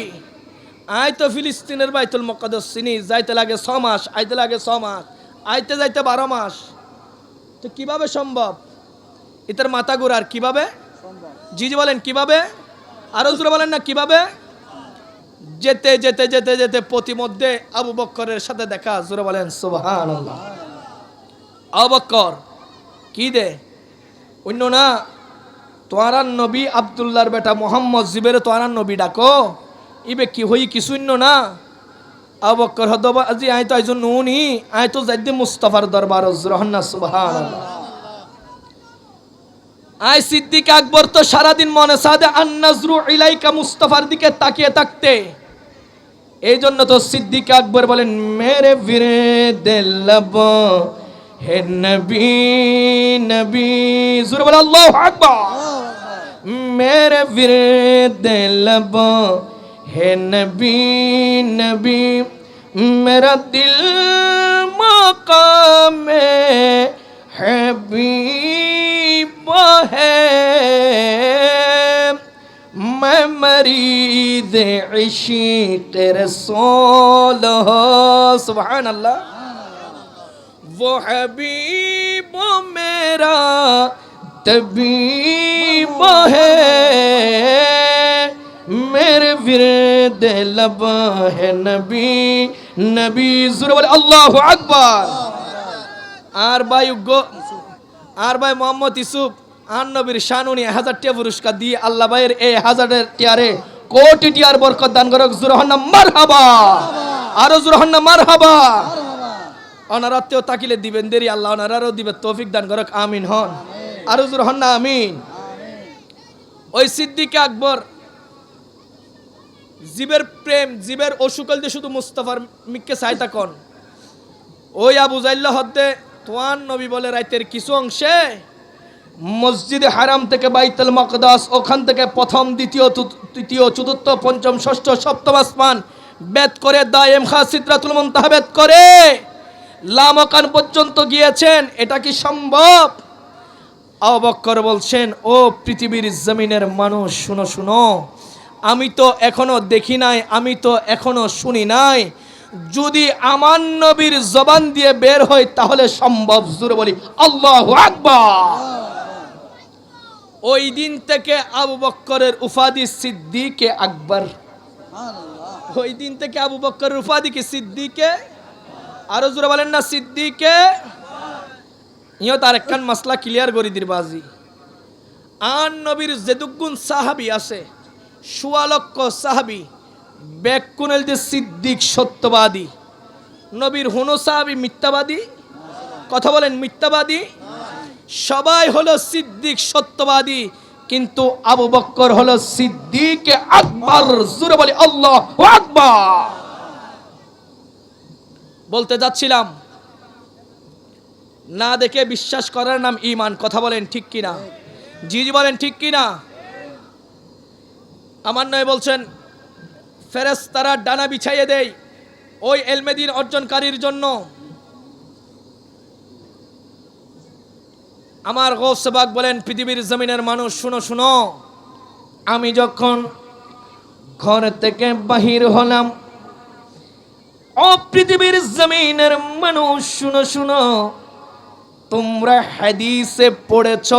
আই তো ফিলিস্তিনের বাইতুল মুকাদ্দাস চিনি, যাইতে লাগে 6 মাস, আইতে লাগে 6 মাস, আইতে যাইতে 12 মাস। তো কিভাবে সম্ভব? এটার মাথা ঘোরার কিভাবে? জি জি বলেন কিভাবে? আরো জোরে বলেন না কিভাবে? যেতে যেতে যেতে যেতে প্রতিমধ্যে আবু বক্করের সাথে দেখা। জোরে বলেন সুবহানাল্লাহ। আবু বক্কর কি দে অন্য না, তোয়ারান নবী আব্দুল্লাহর বেটা মোহাম্মদ জিবের তোয়ারান নবী ডাকো, ইবে কি হই কিছুন্য না। আবু বক্কর হদবা আজি আই তো আইজন নুনি, আই তো যাইদে মুস্তাফার দরবার। রহন্না সুবহানাল্লাহ। আই সিদ্দিক আকবর তো সারাদিন মনে সাদে আন নাজরু ইলাইকা, মুস্তাফার দিকে তাকিয়ে থাকতে। এই জন্য তো সিদ্দিক আকবর বলেন, মেরে ভিরে দিলব হে নবী নবী। জোরে বলে আল্লাহু আকবার। मेरे विरद लब है नबी नबी, मेरा दिल मकाम हबीब है, मैं मरीद इश्क़ रसूल हो। सुभान अल्लाह। वो हबीब मेरा तबीब है, मेरे विरद लब है नबी नबी। ज़रूर बोले अल्लाहु अकबर। আর ভাই মোহাম্মদ ইউসুফ আর নবীর শানুনি 1000 টিয়া পুরস্কার দিয়ে আল্লাহ ভাইয়ের এই 1000 টিয়ারে কোটি টিয়ার বরকত দান করুক। জুরহান্না মারহাবা। আরো জুরহান্না মারহাবা। অনারাতেও তাকিলে দিবেন দেরি, আল্লাহ ওনারারও দিবে তৌফিক দান করুক। আমিন হন। আরো জুরহান্না আমিন। ওই সিদ্দিক আকবর জীবের প্রেম, জীবের অসুকল দিয়ে শুধু মুস্তাফার মিককে চাইতা কন। ওই আবু জাইল্লা হদ্দে তোয়ান নবী বলে রাইতের কিছু অংশে মসজিদে হারাম থেকে বাইতুল মাকদাস, ওখান থেকে প্রথম, দ্বিতীয়, তৃতীয়, চতুর্থ, পঞ্চম, ষষ্ঠ, সপ্তম আসমান বেদ করে, দায়েম খা সিদরাতুল মুনতাহা বেদ করে লামকান পর্যন্ত গিয়েছেন। এটা কি সম্ভব? আবু বকর বলছেন, ও পৃথিবীর জমিনের মানুষ শুনো শুনো, আমি তো এখনো দেখি নাই, আমি তো এখনো শুনি নাই। যদি আমার নবীর জবান দিয়ে বের হয় তাহলে সম্ভব। জোরে বলি আল্লাহু আকবার। ওই দিন থেকে আবু বকরের উপাধি সিদ্দিকে আকবর। ওই দিন থেকে আবু বকরের উপাধি কি সিদ্দিকে। আরো জোরে বলেন না সিদ্দিকে। ইয়ো তার একখান মাসলা ক্লিয়ার করে দির বাজি। আন নবীর যেদুগুণ সাহাবী আছে, 16 লক্ষ সাহাবী, বেকুনেল যে সিদ্দিক সত্যবাদী, নবীর হুনো সাহাবী মিথ্যাবাদী। কথা বলেন মিথ্যাবাদী। সবাই হলো সিদ্দিক সত্যবাদী, কিন্তু আবু বকর হলো সিদ্দিক আকবর। জোরে বলি আল্লাহু আকবার। বলতে যাচ্ছিলাম, না দেখে বিশ্বাস করার নাম ঈমান। কথা বলেন ঠিক কিনা? জি জি বলেন ঠিক কিনা? আমার নয় বলছেন ফেরেশতারা ডানা বিছাইয়ে দেয় ওই ইলমে দ্বীন অর্জনকারীর জন্য। আমার গৌসে পাক বলেন, পৃথিবীর জমিনের মানুষ শুনো শুনো, আমি যখন ঘর থেকে বাহির হলাম, ও পৃথিবীর জমিনের মানুষ শুনো শুনো, তোমরা হাদিসে পড়েছ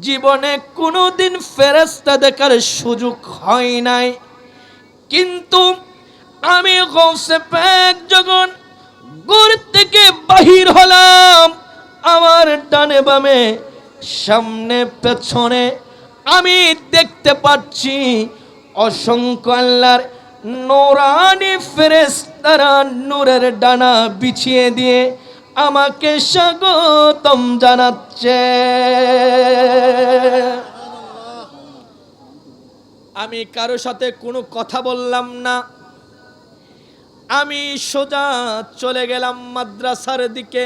জীবনে কোনোদিন ফেরেশতা দেখার সুযোগ হয় নাই, কিন্তু আমি গৌসে পাক যখন ঘর থেকে বাহির হলাম, আমার ডানে বামে সামনে পেছনে আমি দেখতে পাচ্ছি অসংখ্য আল্লাহর নূরানি ফেরেশতারা নূরের ডানা বিছিয়ে দিয়ে আমাকে স্বাগতম জানাচ্ছে। আমি কারো সাথে কোনো কথা বললাম না, আমি সোজা চলে গেলাম মাদ্রাসার দিকে।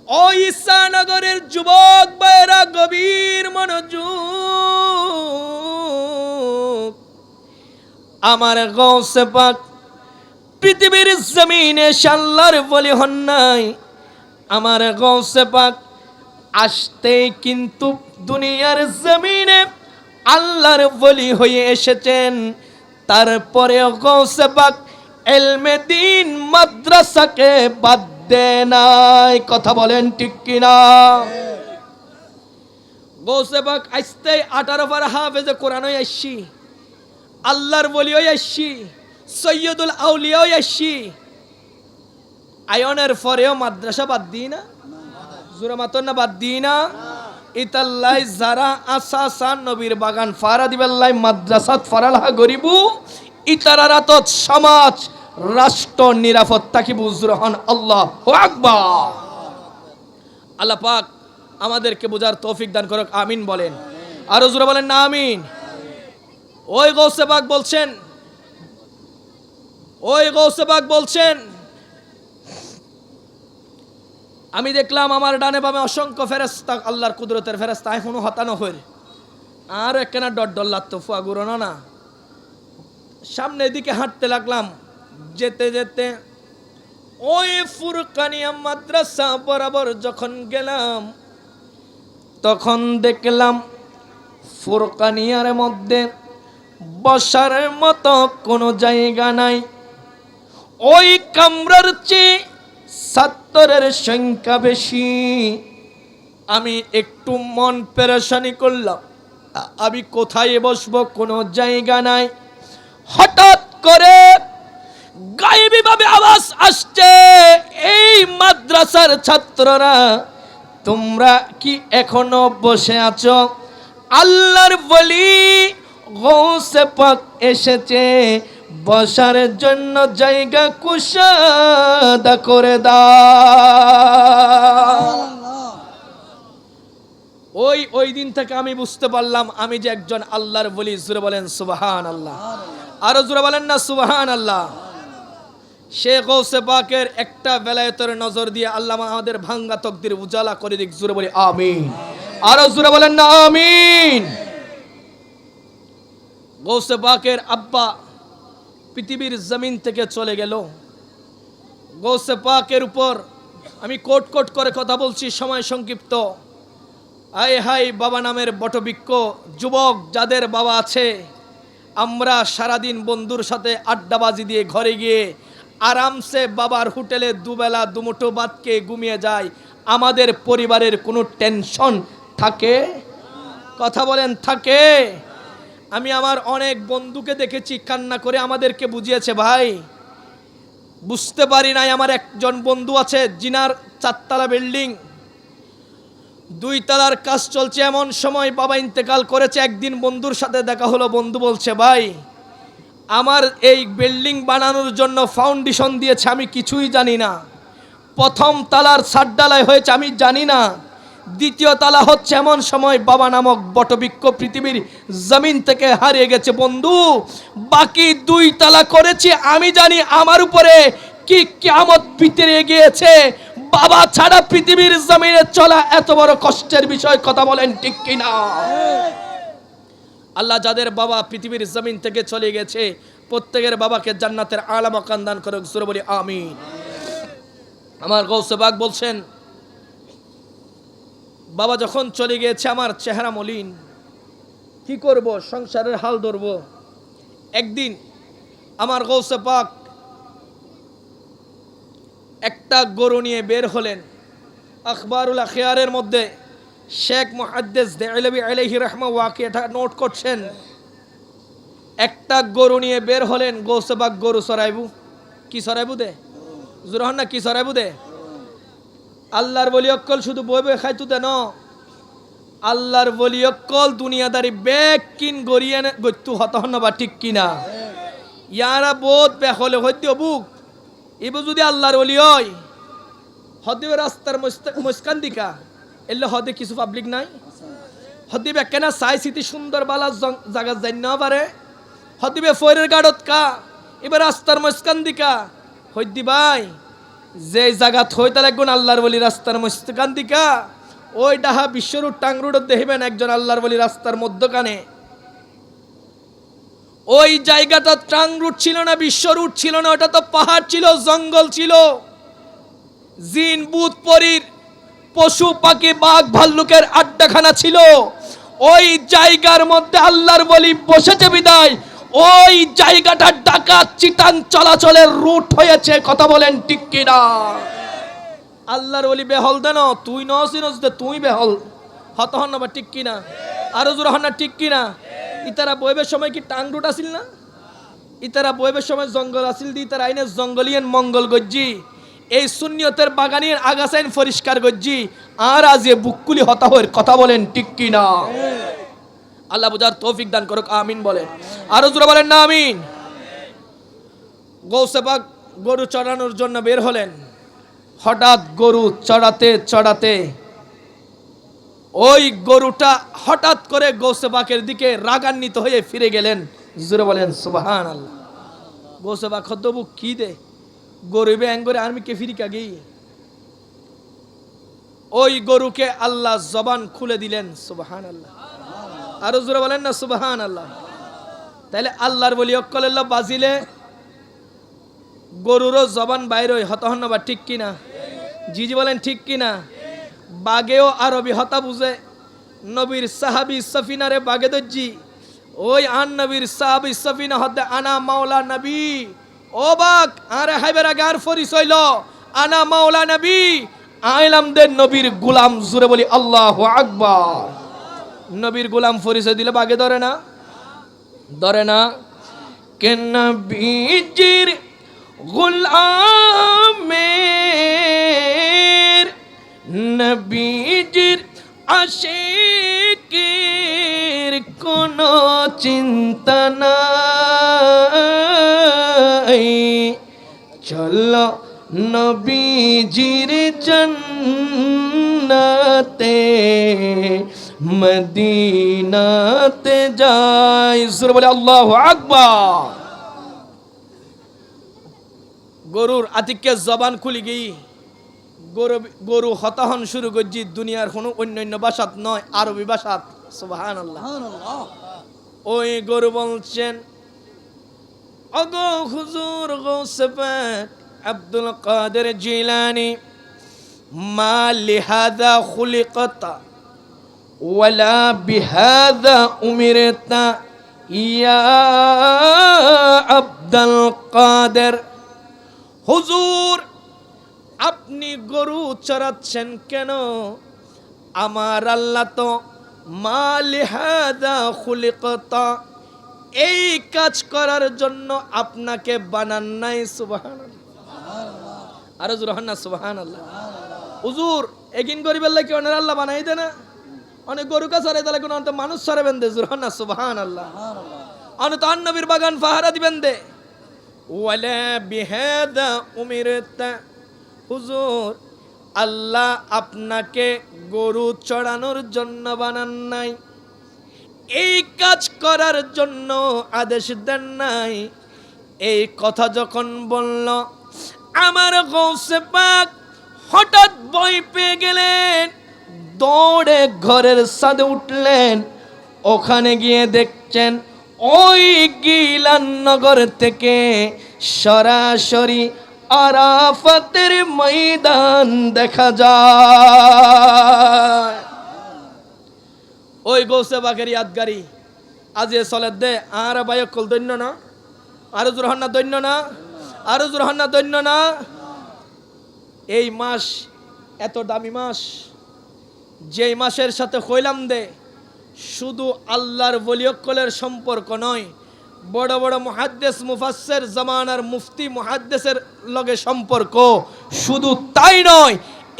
ওই ঈসানগরের যুবক ভাইরা গভীর মনোযোগ। আমার গৌসে পাক পৃথিবীর জমিনে আল্লাহর ওলি হন নাই। আমার গৌসে পাক আসতেই কিন্তু দুনিয়ার জমিনে আল্লাহর ওলি হয়ে এসেছেন। তারপরে গৌসে পাক ইলমে দ্বীন মাদ্রাসাকে বাদ দেয় নাই। কথা বলেন ঠিক কিনা? গৌসে পাক আসতেই 18 বার হাফেজে কোরআন হয়ে আসছি, আল্লাহর ওলি হয়ে আসছি, সৈয়দুল আউলিয়া হয়ে আসছি। আয়নের পরেও মাদ্রাসা বাদ দিই না, জোরে মাতন না বাদ দিই না। ইতাল্লাই যারা আসাসা নবীর বাগান ফারা দিবাল্লাই মাদ্রাসাত ফারালাহা গরিবু ইতারারা তো সমাজ রাষ্ট্র নিরাপত্তা কি বুজরহন। আল্লাহু আকবার। আল্লাহ পাক আমাদেরকে বোঝার তৌফিক দান করুক, আমিন বলেন। আর জোরে বলেন না আমিন। ওই গৌসে পাক বলছেন, ওই গৌসে পাক বলছেন, আমি দেখলাম আমার ডানে বামে অসংখ্য ফেরেশতা, আল্লাহর কুদরতের ফেরেশতা এখনো হতানো হয়ে আর একখানা ডট ডল লাগতো ফুয়া গুরোনো না। সামনের দিকে হাঁটতে লাগলাম। যেতে যেতে ওই ফুরকানিয়া মাদ্রাসা বরাবর যখন গেলাম তখন দেখলাম ফুরকানিয়ার মধ্যে বসার মতো কোনো জায়গা নাই। ওই কামরার চেয়ে ছাত্রের সংখ্যা বেশি। আমি একটু মন পেরেশানি করলাম, আমি কোথায় বসবো, কোনো জায়গা নাই। হঠাৎ করে গায়েবী ভাবে আওয়াজ আসছে, এই মাদ্রাসার ছাত্ররা তোমরা কি এখনো বসে আছো? আল্লাহর ওলি গৌসে পাক এসেছে, বসার জন্য জায়গা কুশাদা করে দাও। ওই দিন থেকে আমি বুঝতে পারলাম আমি যে একজন আল্লাহর ওলি। জোরে বলেন সুবহানাল্লাহ। আরো জোরে বলেন না সুবহানাল্লাহ। শেখ গৌসে পাকের একটা বেলায়েতের নজর দিয়ে আল্লাহ আমাদের ভাঙ্গা তকদির উজালা করে দিক। জোরে বলি আমিন। আরো জোরে বলেন না আমিন। গৌসে পাকের আব্বা পৃথিবীর জমিন থেকে চলে গেল। গৌসে পাকের উপর আমি কোট কোট করে কথা বলছি, সময় সংক্ষিপ্ত। আয় হাই বাবা নামের বটবৃক্ষ যুবক যাদের বাবা আছে, আমরা সারাদিন বন্ধুর সাথে আড্ডাবাজি দিয়ে ঘরে গিয়ে আরামসে বাবার হোটেলে দুবেলা দুমুঠো ভাত খেয়ে ঘুমিয়ে যায়। আমাদের পরিবারের কোনো টেনশন থাকে? কথা বলেন থাকে? আমি আমার অনেক বন্ধুকে দেখেছি কান্না করে আমাদেরকে বুঝিয়েছে, ভাই বুঝতে পারি নাই। আমার একজন বন্ধু আছে জিনার 4 তলা বিল্ডিং, 2 তলার কাজ চলছে, এমন সময় বাবা ইন্তেকাল করেছে। একদিন বন্ধুর সাথে দেখা হলো, বন্ধু বলছে, ভাই আমার এই বিল্ডিং বানানোর জন্য ফাউন্ডেশন দিয়েছে আমি কিছুই জানি না, প্রথম তলার ছাদ ঢালাই হয়েছে আমি জানি না, দ্বিতীয় তলা হচ্ছে, এমন সময় বাবা নামক বটবৃক্ষ পৃথিবীর জমিন থেকে হারিয়ে গেছে। বন্ধু বাকি 2 তলা করেছি আমি জানি আমার উপরে কি কিয়ামত ভিতরে গিয়েছে। বাবা ছাড়া পৃথিবীর জমিনে চলা এত বড় কষ্টের বিষয়। কথা বলেন ঠিক কিনা? আল্লাহ যাদের বাবা পৃথিবীর জমিন থেকে চলে গেছে প্রত্যেকের বাবাকে জান্নাতের আলা মাকাম দান করুক। জোরে বলি আমিন। আমার গৌসে পাক বলছেন, বাবা যখন চলে গিয়েছে আমার চেহারা মলিন, কি করব, সংসারের হাল ধরব। একদিন আমার গৌসে পাক একটা গরু নিয়ে বের হলেন। আখবারুল আখিয়ারের মধ্যে শেখ মুহাদ্দিস দেহলভী আলাইহি রাহমা ওয়াকিয়াটা নোট করছেন। একটা গরু নিয়ে বের হলেন গৌসে পাক, গরু চরাইবু। কি চরাইবু দে? জোরহন না, কি চরাইবু দে? আল্লাহর বলি অক্কল শুধু বই বই খাইতু দেন, আল্লাহর বলি অক্কল দুনিয়াদারি বেগ কিন গড়িয়ে গত্যু হতহন বা ঠিক কিনা? ইয়ারা বোধ বেহলে হইতে বুক এবার যদি আল্লাহর বলি হয় হদিবে রাস্তার মুস্কান দিকা এলে হদে কিছু পাবলিক নাই, হদিবে কেনা চাই চিতি সুন্দর বালা জায়গা যাই না পারে, হদিবে ফয়ের গাড়ত কা এবার রাস্তার মাঝখান দিকা হইদি ভাই যে জায়গাত হইতে লাগবেন আল্লাহর বলি রাস্তার মাঝখান দিকা ওই ডাহা বিশ্বরুট টাংরুট দেখবেন একজন আল্লাহর বলি রাস্তার মধ্যখানে ওই জায়গাটা টাংরুট ছিল না, বিশ্বরুট ছিল না, ওটা তো পাহাড় ছিল, জঙ্গল ছিল, জিন ভূত পরীর পশু পাখি বাঘ ভাল্লুকের আড্ডাখানা ছিল। ওই জায়গার মধ্যে আল্লাহর বলি বসেছে বিদায় ওই জায়গাটা ডাকাত চিটান চলাচলের রুট হয়েছে। কথা বলেন ঠিক কিনা? আল্লাহর বলি বেহল দেন তুই নসিনস দে তুই বেহল হত হন না, ঠিক কিনা? আরো জোর হন না, ঠিক কিনা? ইতারা বইবের সময় কি টাং রুট আসিল না? ইতারা বইবের সময় জঙ্গল আসিল দি ইতারা আইনে জঙ্গলিয়ান মঙ্গল গজ্জি এই সুন্নিয়তের বাগানের আগাছাইন পরিষ্কার গজ্জি আর আজ এ বুকুলি হতা হয়ের। কথা বলেন ঠিক কিনা? আল্লাহ বুঝার তৌফিক দান করুক, আমিন বলেন। আরো জোরে বলেন না আমিন। গৌসে পাক গরু চড়ানোর জন্য বের হলেন। হঠাৎ গরু চড়াতে চড়াতে ওই গরুটা হঠাৎ করে গৌসে পাকের দিকে রাগান্বিত হয়ে ফিরে গেলেন। জোরে বলেন সুবহানাল্লাহ। গৌসে পাক খদ্দবু কি দে গরু ব্যাং করে আমি কে ফিরি কাগি। ওই গরুকে আল্লাহ জবান খুলে দিলেন। সুবহানাল্লাহ। আরো জোরে বলেন না সুবহানাল্লাহ। তাইলে আল্লাহর বলি অক্কলেল্লাহ বাজিলে গরুরও জবান বাইর হই হত হন বা ঠিক কিনা? জি বলেন ঠিক কিনা? বাগেও আরবি হতা বুঝে নবীর সাহাবি সফিনারে বাগে দজ্জি ওই আন নবীর সাহাবি সফিনা হতে আনা মাওলা নবী ও বাক আরে হাইবেরা গার পরিচয় ল আনা মাওলা নবী আইলাম দে নবীর গোলাম। জুরে বলি আল্লাহু আকবার। নবীর গোলাম পরিচয় দিলে বাগে ধরে না? ধরে না? কেন নবীজির গোলামের নবীজির আশিকের কোনো চিন্তা নাই। চলো নবীজির জান্নাতে মদিনাতে যাই। জোরে বলে আল্লাহু আকবার। গরুর আতিককে জবান খুলি গই গরু হতাহন শুরু করছি দুনিয়ার কোনো অন্যান্য ভাষাত নয়, আরবি ভাষাত। সুবহানাল্লাহ। ওই গরু বলছেন ওগো হুজুর গৌসে পাক আব্দুল কাদের জিলানী মা লিহাযা খুলিকতা ওয়ালা বিহাযা উমিরতা ইয়া আব্দুল কাদের। হুজুর আপনি গরু চড়াচ্ছেন কেন? আমার আল্লাহ তো মা লিহাযা খুলিকতা এই কাজ করার জন্য আপনাকে বানান নাই। সুবহানাল্লাহ। আরো জোরে হন না সুবহানাল্লাহ। হুজুর একিন গরিবের লাগি অনেক আল্লাহ বানাই দে না, অনেক গরু কা চড়াই দিলে কোন অন্ত মানুষ চড়াবেন দে। জোরে হন না সুবহানাল্লাহ। অনেক তো নবীর বাগান পাহারা দিবেন দে। ওয়ালা বিহাযা উমিরতা হুজুর আল্লাহ আপনাকে গরু চড়ানোর জন্য বানান নাই, এই কাজ করার জন্য আদেশ দেন নাই। এই কথা যখন বলল আমার গৌসে পাক হঠাৎ ভয় পেয়ে গেলেন, দৌড়ে ঘরের ছাদে উঠলেন। ওখানে গিয়ে দেখছেন ওই গিলান নগর থেকে সরাসরি আরাফাতের ময়দান দেখা যায়। ওই গৌসে পাকের ইয়াদগারি আজ এ চলে দে আর বায়কল দৈন্য না, আরো জোর হন না দৈন্য না, আরো জোর হন না দৈন্য না। এই মাস এত দামি মাস, যেই মাসের সাথে কইলাম দে শুধু আল্লাহর ওলিয়কলের সম্পর্ক নয়, বড় বড় মুহাদ্দিস মুফাসসির জামানার মুফতি মুহাদ্দিসের লগে সম্পর্ক। শুধু তাই নয়,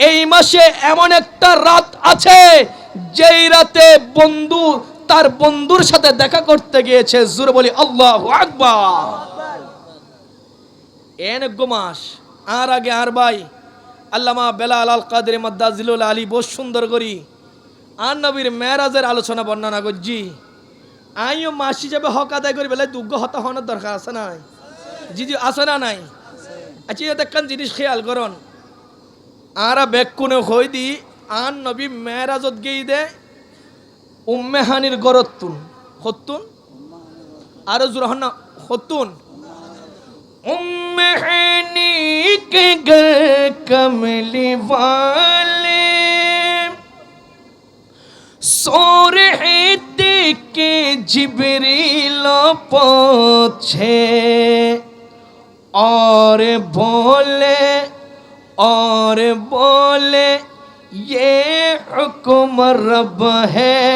এই মাসে এমন একটা রাত আছে যেই রাতে বন্ধু তার বন্ধুর সাথে দেখা করতে গিয়েছে। জোরে বলি আল্লাহু আকবার। এনেক মাস আর আগে আর ভাই আল্লামা বেলাল আল কাদরি মাদ্দাজিলুল আলী বহু সুন্দর করি আর নবীর মেরাজের আলোচনা বর্ণনা করছি। আইও মাস হিসাবে হক আদায় করি বেলায় দুগ্গ হতা হওয়ার দরকার আছে নাই? জি জি আছে না নাই? আচ্ছা এটা একখান জিনিস খেয়াল করুন, আরা বেকুনে হই দি আন নবী মেরাজত গেই দে উম্মে হানির গরতুন হতুন আরো জুরহন না হতুন उम्मे हनी के घर कमली वाले सो रहे थे के जिब्रील पहुंचे और बोले ये हुक्म रब है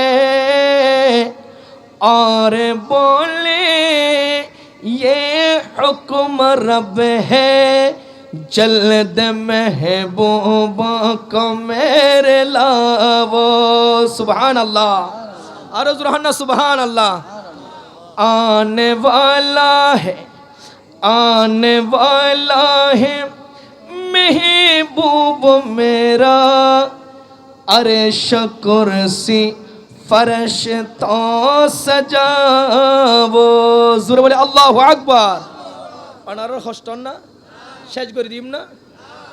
और बोले ये हुक्म रब है जल्द महबूबा को मेरे लावो सुभान अल्लाह अरे सुभान सुभान अल्लाह आने वाला है महबूब मेरा अर्श कुर्सी फरिश्तों सजावो জোরে বলে আল্লাহু আকবার। অনারর হস্টন না শেষ করে দিম না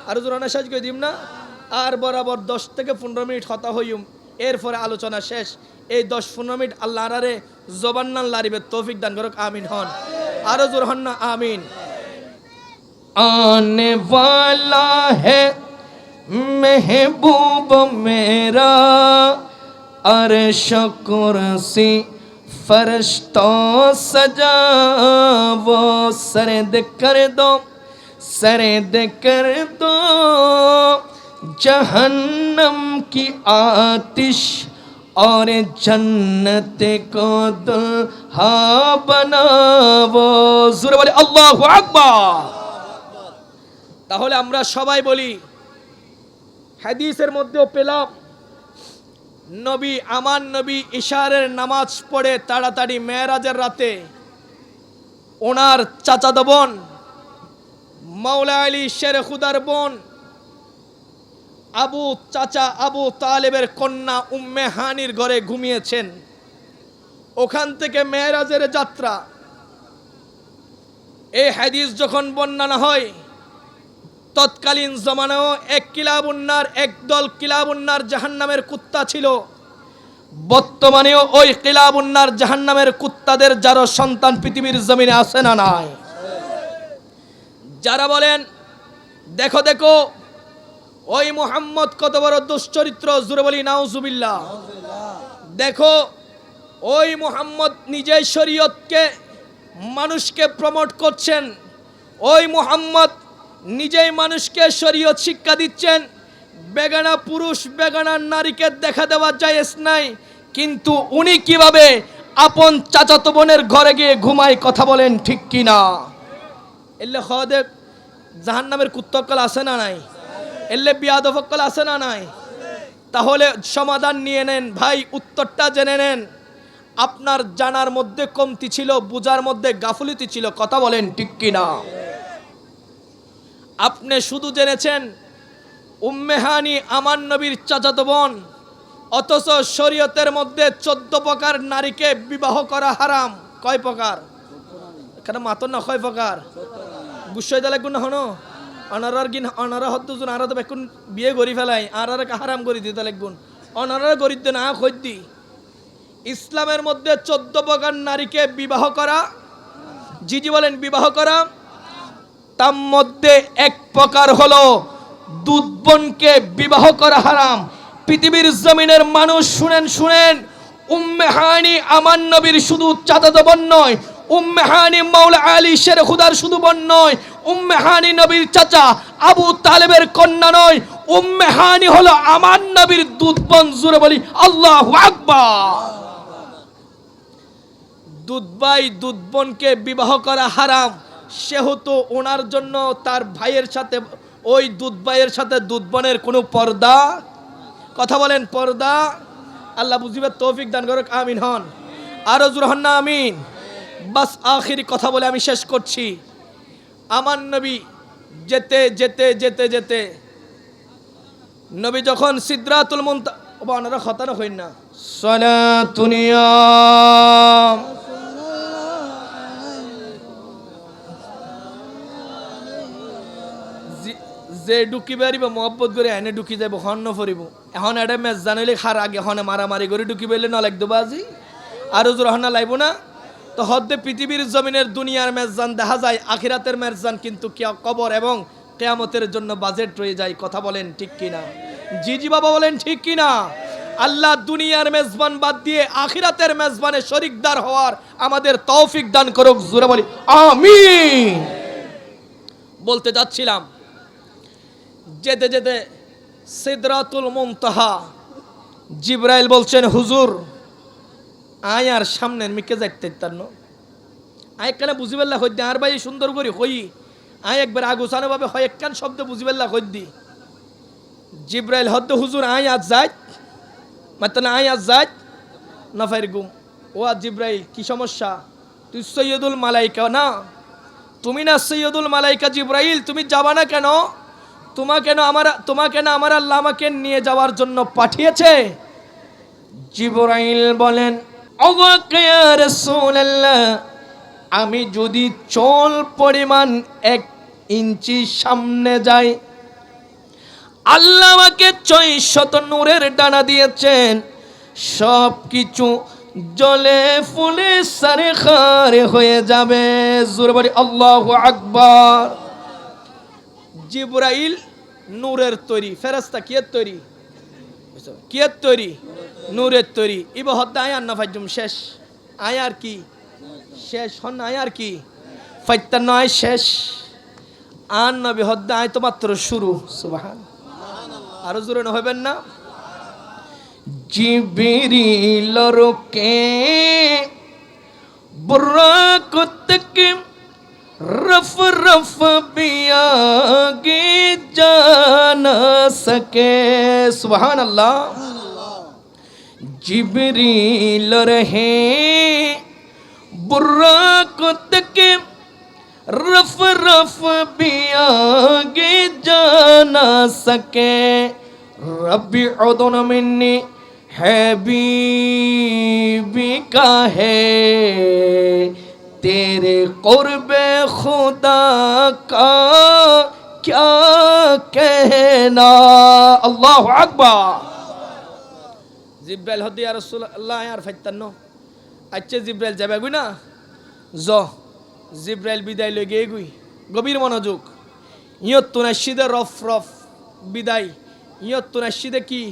আর জোরানা শেষ করে দিম না আর বরাবর 10 থেকে 15 মিনিট হতা হইম এরপরে আলোচনা শেষ। এই 10-15 মিনিট আল্লাহ আরে জবান নান লারিবে তৌফিক দান করুক আমিন হন আরো জোর হন না আমিন। आने वाला है महबूब मेरा अर्श कुर्सी फरिश्तों सजावो सरद कर दो जहन्नम की आतिश और जन्नत को दुल्हा बनावो जोरे बोले अल्लाहु আকবার। তাহলে আমরা সবাই বলি হাদিসের মধ্যেও পেলাম নবী আমার নবী ইশারের নামাজ পড়ে তাড়াতাড়ি মেরাজের রাতে ওনার চাচাতো বোন মাওলা আলী শেরে খুদার বোন আবু তালেবের কন্যা উম্মে হানির ঘরে ঘুমিয়েছেন। ওখান থেকে মেরাজের যাত্রা এই হাদিস যখন বর্ণনা হয় তৎকালীন জমানাও একদল কিলাবুন্নার জাহান্নামের কুত্তা ছিল। বর্তমানেও ওই কিলাবুন্নার জাহান্নামের কুত্তাদের যারা সন্তান পৃথিবীর জমিনে আছে না নাই? যারা বলেন দেখো দেখো ওই মুহাম্মদ কত বড় দুশ্চরিত্র, জোরে বলি নাউজুবিল্লাহ। দেখো ওই মুহাম্মদ নিজেই শরীয়তকে মানুষকে প্রমোট করছেন, ওই মুহাম্মদ নিজেই মানুষকে শরীয়ত শিক্ষা দিচ্ছেন। বেগানা পুরুষ বেগানা নারীকে দেখা দেওয়া জায়েজ নাই, কিন্তু উনি কিভাবে আপন চাচাতো বোনের ঘরে গিয়ে ঘুমায়, কথা বলেন ঠিক কি না? এলে খদে জাহান্নামের কুত্তকল আছে না নাই? এলে বিয়াদফকল আছে না নাই? তাহলে সমাধান নিয়ে নেন ভাই, উত্তরটা জেনে নেন। আপনার জানার মধ্যে কমতি ছিল, বুঝার মধ্যে গাফুলিতি ছিল, কথা বলেন ঠিক কি না? আপনি শুধু জেনেছেন উম্মে হানি আমার নবীর চাচাতো বোন, অথচ শরীয়তের মধ্যে 14 প্রকার নারীকে বিবাহ করা হারাম। কয় প্রকার? এখানে মাত্র না কয় প্রকার? গুসাই দিলে গুণ হনো অনারার গিন অনারা হদ্দুজন আরা তো এখন বিয়ে করি ফেলাই আর হারাম করে দিতে লাগবুন অনারা গরিব না খদ্দি। ইসলামের মধ্যে 14 প্রকার নারীকে বিবাহ করা, জিজি বলেন বিবাহ করা, তার মধ্যে এক প্রকার হলো দুধ বোনকে বিবাহ করা হারাম। পৃথিবীর জমিনের মানুষ শুনেন, উম্মে হানি আমার নবীর শুধু চাচাতো বোন নয়, উম্মে হানি মাওলা আলী শেরে খুদার শুধু বোন নয়, উম্মে হানি নবীর চাচা আবু তালেবের কন্যা নয়, উম্মে হানি হলো আমার নবীর দুধ বোন। জোরে বলি আল্লাহু আকবার। দুধ বোনকে বিবাহ করা হারাম, সেহেতু ওনার জন্য তার ভাইয়ের সাথে ওই দুধ ভাইয়ের সাথে দুধ বোনের কোনো পর্দা, কথা বলেন পর্দা। আল্লাহ বুঝিবার তৌফিক দান করুক আমিন হন আরো জোরে হন না আমিন। বাস আখিরি কথা বলে আমি শেষ করছি। আমার নবী যেতে যেতে যেতে যেতে নবী যখন সিদরাতুল মুনতাহা, ওনারা খতানো হইন না সালাতুনিয়া যে ঢুকি পারিব মহব্বত করে এনে ঢুকি যাব হন্ন ফরিব এখন এটা ম্যাচ জানাইলে খার আগে হনে মারামারি করে ঢুকি পাইলে না লাগতো বাজি আরো জোর হন্না লাগবো না তো হদ্দে পৃথিবীর জমিনের দুনিয়ার মেজজান দেখা যায় আখিরাতের মেজজান কিন্তু কবর এবং কিয়ামতের জন্য বাজেট রয়ে যায় কথা বলেন ঠিক কিনা জি জি বাবা বলেন ঠিক কিনা আল্লাহ দুনিয়ার মেজবান বাদ দিয়ে আখিরাতের মেজবানে শরিকদার হওয়ার আমাদের তৌফিক দান করুক জোরে বলি আমিন বলতে যাচ্ছিলাম যেতে যেতে সিদরাতুল মুনতাহা জিবরাইল বলছেন হুজুর আয় আর সামনের মিকে যাইতে তান্ন আয় কেন বুঝিবেল্লা হইদি আর ভাই সুন্দর করে হই আয় একবার আগুসানো ভাবে হয় একখান শব্দ বুঝিবেল্লা হইদি জিবরাইল হদ্দ হুজুর আয় আজ যাইত মাত্র আয় আজ যাইত নফাইর গুম ও আজ জিবরাইল কি সমস্যা তুই সৈয়দুল মালাইকা না তুমি না সৈয়দুল মালাইকা জিবরাইল তুমি যাবা না কেন তোমাকে না আমার আল্লাহ আমাকে নিয়ে যাওয়ার জন্য পাঠিয়েছে জিবরাইল বলেন ওগো ইয়া রাসূলুল্লাহ আমি যদি চল পরিমাণ 1 ইঞ্চি সামনে যাই আল্লাহ আমাকে 600 নূরের ডানা দিয়েছেন সব কিছু জলে ফুলে সারে খারে হয়ে যাবে জোরে বলি আল্লাহু আকবার জিবরাইল নূরের তৈরি ফেরেশতা কিয়ের তৈরি কিয়ের তৈরি নূরের তৈরি ইবা হদ্দা আয়ার না ফাইজুম শেষ আয়ার কি শেষ হন আয়ার কি ফাইতান নয় শেষ আন নবী হদ্দা আয় তো মাত্র শুরু সুবহান আরো জোরে হবেন না জিবরিল রোকে বুরাকত কে रफ रफ भी आगे जा न सके सुभान अल्लाह जिब्रील रहे बुर्राक़त के रफ रफ भी आगे जा न सके रब्बी उदुन मिन्नी हबीबी का है तेरे कुर्बे खुदा का क्या कहना अल्लाहु अकबर जिब्राइल हदी या रसूल अल्लाह यार फाइतानो अच्छे जिब्राइल যাবে গই না জ জিব্রাইল বিদায় লই গে গই গভীর মনোযোগ ইয়তুনাশিদে রফ রফ বিদায় ইয়তুনাশিদে কি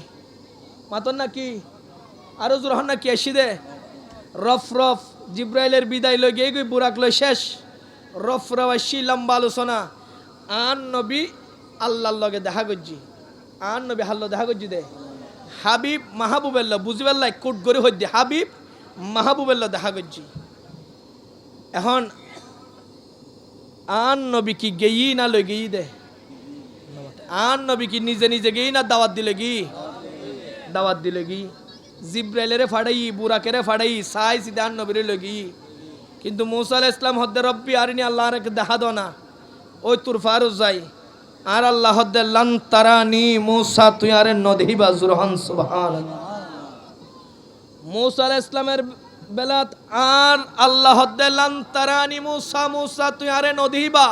মাতন না কি আরো জোর হন না কি আশিদে রফ রফ জিব্রাইলের বিদায় লই গই বুরাক লই শেষ রফ রওয়াশি লম্বা আলোচনা আন নবী আল্লাহর লগে দেখা গজ্জি আন নবী আল্লাহ দেখা গজ্জি দে হাবিব মাহবুবেল্লাহ বুঝিবেল্লাহ কোট গরি হইদি হাবিব মাহবুবেল্লাহ দেখা গজ্জি এখন আন নবী কি গেই না লই গেই দে আন নবী কি নিজে নিজে গেই না দাওয়াত দিলে কি দাওয়াত দিলে কি জিব্রাইলেরে ফাড়াই বুরাকেরে ফাড়াই সাই সিদান নবীরে লগি কিন্তু মুসা আলাইহিস সালাম হদ্দে রব্বি আরিনি আল্লাহর দেখা দাও না ওই তুর ফারুজ যাই আর আল্লাহ হদ্দে লান তারানি মুসা তুই আরে নদহিবা জুরহান সুবহানাল্লাহ মুসা আলাইহিস সালামের বেলাত আর আল্লাহ হদ্দে লান তারানি মুসা মুসা তুই আরে নদহিবা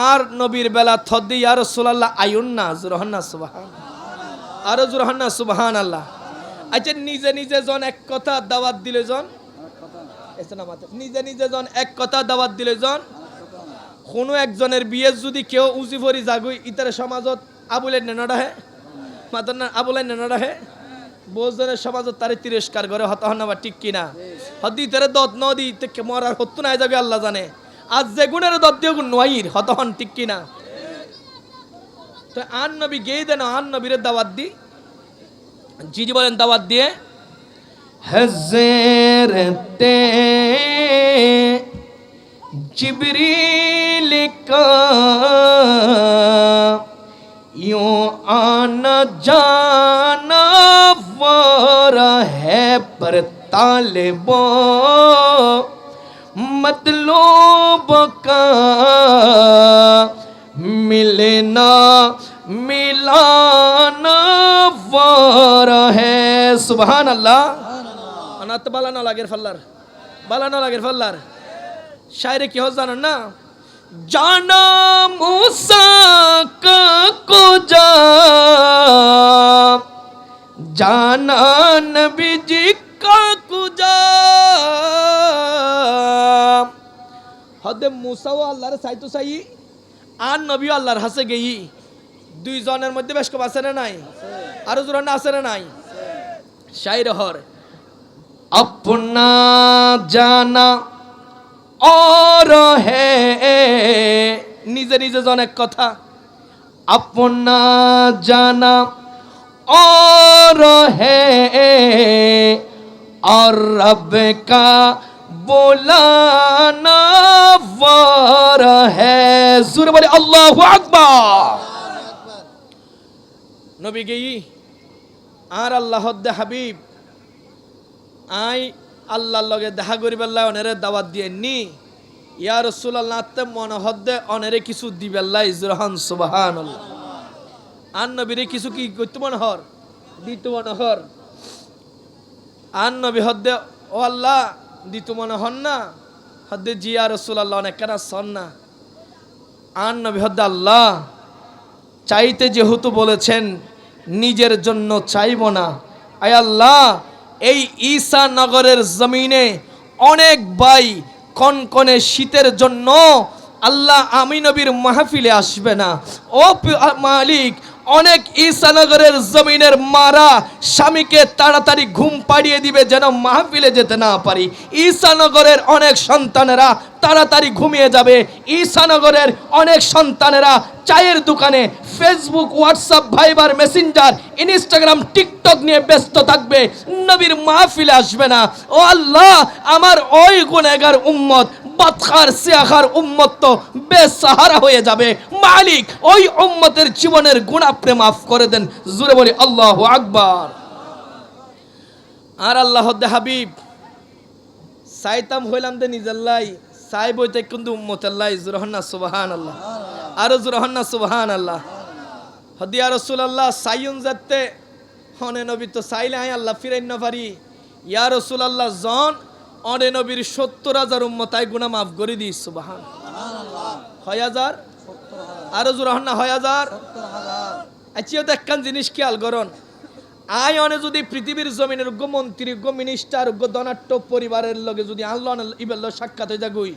আর নবীর বেলাত হদ্দে ইয়া রাসূলুল্লাহ আয়ুন না জুরহান না সুবহানাল্লাহ আরো জোরহান্না সুবহান আল্লাহ আচ্ছা নিজে নিজে জন এক কথা দাওয়াত দিলে জন নিজে নিজে জন এক কথা দাওয়াত দিলে জন কোনো একজনের বিয়ে যদি কেউ উজি ভরি জাগুই ইতার সমাজত আবুলের নেনডা হে মাতন না আবুলের নেনডা হে বহুজনের সমাজত তারে তিরস্কার করে হত হন না ঠিক কিনা হদি তারে দত নদি তে মরার হত্তু নাই যাবে আল্লাহ জানে আজ যে গুণের দত দিও গুণ নয়ির হত হন ঠিক কিনা তো আন নবী গেই দেন আন নবীর দাওয়াত দি জিজি বলেন দাওয়াত দিয়ে হযরতে जिब्रील का यूं आना जाना वारा है पर तालिबों मतलूब का मिलना मिलाना वारा है सुभान अल्लाह अनात बाला ना लागेर फल्लार शायरे কি হয় জানেন না जाना मूसा का कुजा जाना नबी जी का कुजा হদে মুসাও আল্লাহর চাইতো চাই আর নবীও আল্লাহর হাসে গেই দুইজনের মধ্যে বেশ কম আছে না নাই আরো জোর না আছে না নাই শাইর হর अपना जाना और है নিজে নিজে অনেক কথা अपना जाना और है और रब का बुलाना वार है जोर बोले अल्लाहु আকবার নবী গেই আর আল্লাহ দে হাবিব আই আল্লাহর লগে দেখা করিবেল্লাহ অনেরে দাওয়াত দিয়েননি ইয়া রাসূলুল্লাহ তে মনে হদ্দে অনেরে কিছু দিবেল্লাহ ইজরাহান সুবহানাল্লাহ আন নবীরে কিছু কি কইতে মনে হর দিতে মনে হর আন নবী হদ্দে ও আল্লাহ দিতে মনে হন না হদ্দে জি ইয়া রাসূলুল্লাহ অনেক কেন সন না আন নবী হদ্দে আল্লাহ চাইতে যেহেতু বলেছেন নিজের জন্য চাইব না আয় আল্লাহ এই ঈসা নগরের জমিনে অনেক ভাই কনকনে শীতের জন্য আল্লাহ আমি নবীর মাহফিলে আসবে না ও মালিক অনেক ঈসানগরের জমিনের মারা স্বামীকে তাড়াতাড়ি ঘুম পাড়িয়ে দিবে যেন মাহফিলে যেতে না পারি ঈসানগরের অনেক সন্তানেরা তাড়াতাড়ি ঘুমিয়ে যাবে ঈসানগরের অনেক সন্তানেরা চায়ের দোকানে ফেসবুক হোয়াটসঅ্যাপ ভাইবার মেসেঞ্জার ইনস্টাগ্রাম টিকটক নিয়ে ব্যস্ত থাকবে নবীর মাহফিলে আসবে না ও আল্লাহ আমার ওই গুনাহগার উম্মত বাদখার সিয়াখার উম্মত তো বেসাহারা হয়ে যাবে মালিক ওই উম্মতের জীবনের গুনাহ আপনি মাফ করে দেন জোরে বলি আল্লাহু আকবার আর আল্লাহ দে হাবিব সাইতাম হইলাম দে নিজেল্লাই সাই বইতে কিন্তু উম্মতেল্লাহ জুরহান্না সুবহানাল্লাহ আর জুরহান্না সুবহানাল্লাহ হদিয়া রাসূলুল্লাহ সাইয়ুন যাতে হনে নবী তো চাইলে আই আল্লাহ ফিরাইন না পারি ইয়া রাসূলুল্লাহ জন অনে নবীর ৭০,০০০ উম্মত আই গুনাহ মাফ করে দিই সুবহানাল্লাহ ৬০০০ আর জুরহান্না ৬০০০ আচ্ছা তো একখান জিনিস খেয়াল করুন আই অনে যদি পৃথিবীর জমিনের উগ্র মন্ত্রী উগ্র মিনিস্টার উগ্র ধনাট্য পরিবারের লগে যদি আল্লাহ ইবেল্ল সাক্ষাৎ হয়ে যাগুই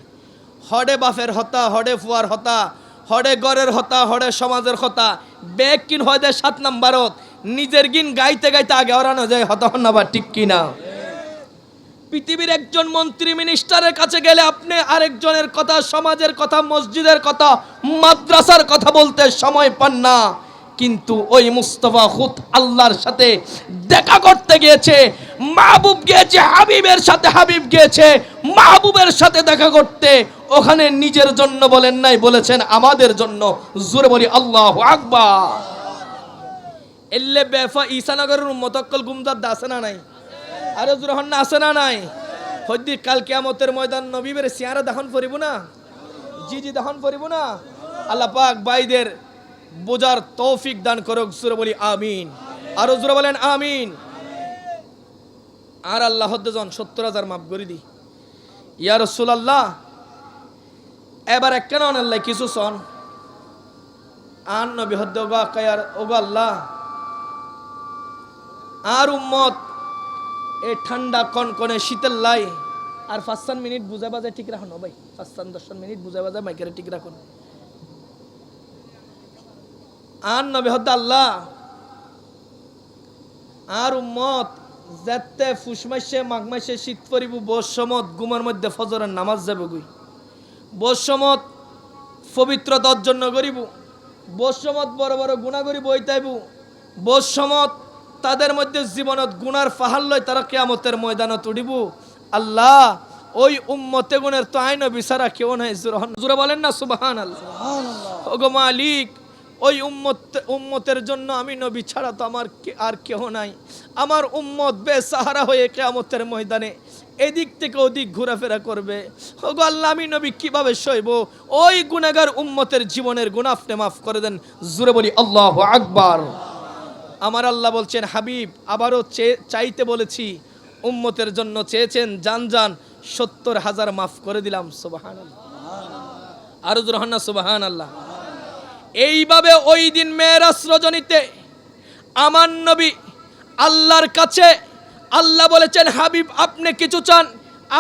হডে বাফের হতা হডে ফুয়ার হতা হডে গড়ের হতা হডে সমাজের হতা ব্যাগ কিন হয় দেয় ৭ নাম্বারত নিজের গিন গাইতে গাইতে আগে ওরানো যায় হতা হন না বা ঠিক কিনা পৃথিবীর একজন মন্ত্রী মিনিস্টারের কাছে গেলে আপনি আরেকজনের কথা সমাজের কথা মসজিদের কথা মাদ্রাসার কথা বলতে সময় পান না কিন্তু ওই মুস্তাফা খুদ আল্লাহর সাথে দেখা করতে গিয়েছে মাহবুব গিয়েছে হাবিবের সাথে হাবিব গিয়েছে মাহবুবের সাথে দেখা করতে ওখানে নিজের জন্য বলেন নাই বলেছেন আমাদের জন্য জোরে বলি আল্লাহু আকবার এল্লে বেফা ঈসানগরের উম্মতকল গুমদাদ আছে না নাই আরে জোরে হন না আছে না নাই হদ্দি কাল কিয়ামতের ময়দান নবীবের সিয়ারা দাহন করিব না জি জি দাহন করিব না আল্লাহ পাক ভাইদের বোঝার তৌফিক দান করুক জোরে বলি আমিন আর জোরে বলেন আমিন আর আল্লাহ হদ্দজন ৭০,০০০ মাফ করে দি ইয়া রাসূলুল্লাহ এবার একখান আল্লাহ কিছু সন আন নবী হদ্দ ওগা কায়ার ওগা আল্লাহ আর উম্মত এই ঠান্ডা কনকনে শীতের লাই আর ৫ মিনিট বুঝা বাজে ঠিক রাখুন ভাই ৫-১০ মিনিট বুঝা বাজে মাইকের ঠিক রাখুন আর নবী হদ্দ আল্লাহ আর উম্মত যেতে ফুস মাসে মাঘ মাসে শীত পড়িব বসমত গুমের মধ্যে ফজরের নামাজ যাবে গুই বসমত পবিত্রতা অর্জন করিব বসমত বড় বড় গুনাহ করিব ওইটাইব বসমত তাদের মধ্যে জীবনত গুনার পাহাড় লয় তারা কিয়ামতের ময়দানত উঠিব আল্লাহ ওই উম্মতে গুণের তো আইন বিচারা কেউ নাই জোরে বলেন না সুবহানাল্লাহ ওগো মালিক ওই উম্মতের জন্য আমি নবী ছাড়া তো আমার আর কেউ নাই আমার উম্মত বেসাহারা হয়ে কিয়ামতের ময়দানে এদিক থেকে ওদিক ঘোরাফেরা করবে ওগো আল্লাহ আমি নবী কিভাবে সইব ওই গুনাহগার উম্মতের জীবনের গুনাহ আপনি মাফ করে দেন জোরে বলি আল্লাহু আকবার আমার আল্লাহ বলছেন হাবিব আবারও চাইতে বলেছি উম্মতের জন্য চেয়েছেন জান জান ৭০,০০০ মাফ করে দিলাম সুবহানাল্লাহ আর জোরে না সুবহানাল্লাহ। এইভাবে ওই দিন মেরাজ রজনীতে আমার নবী আল্লাহর কাছে, আল্লাহ বলেছেন হাবিব আপনি কিছু চান,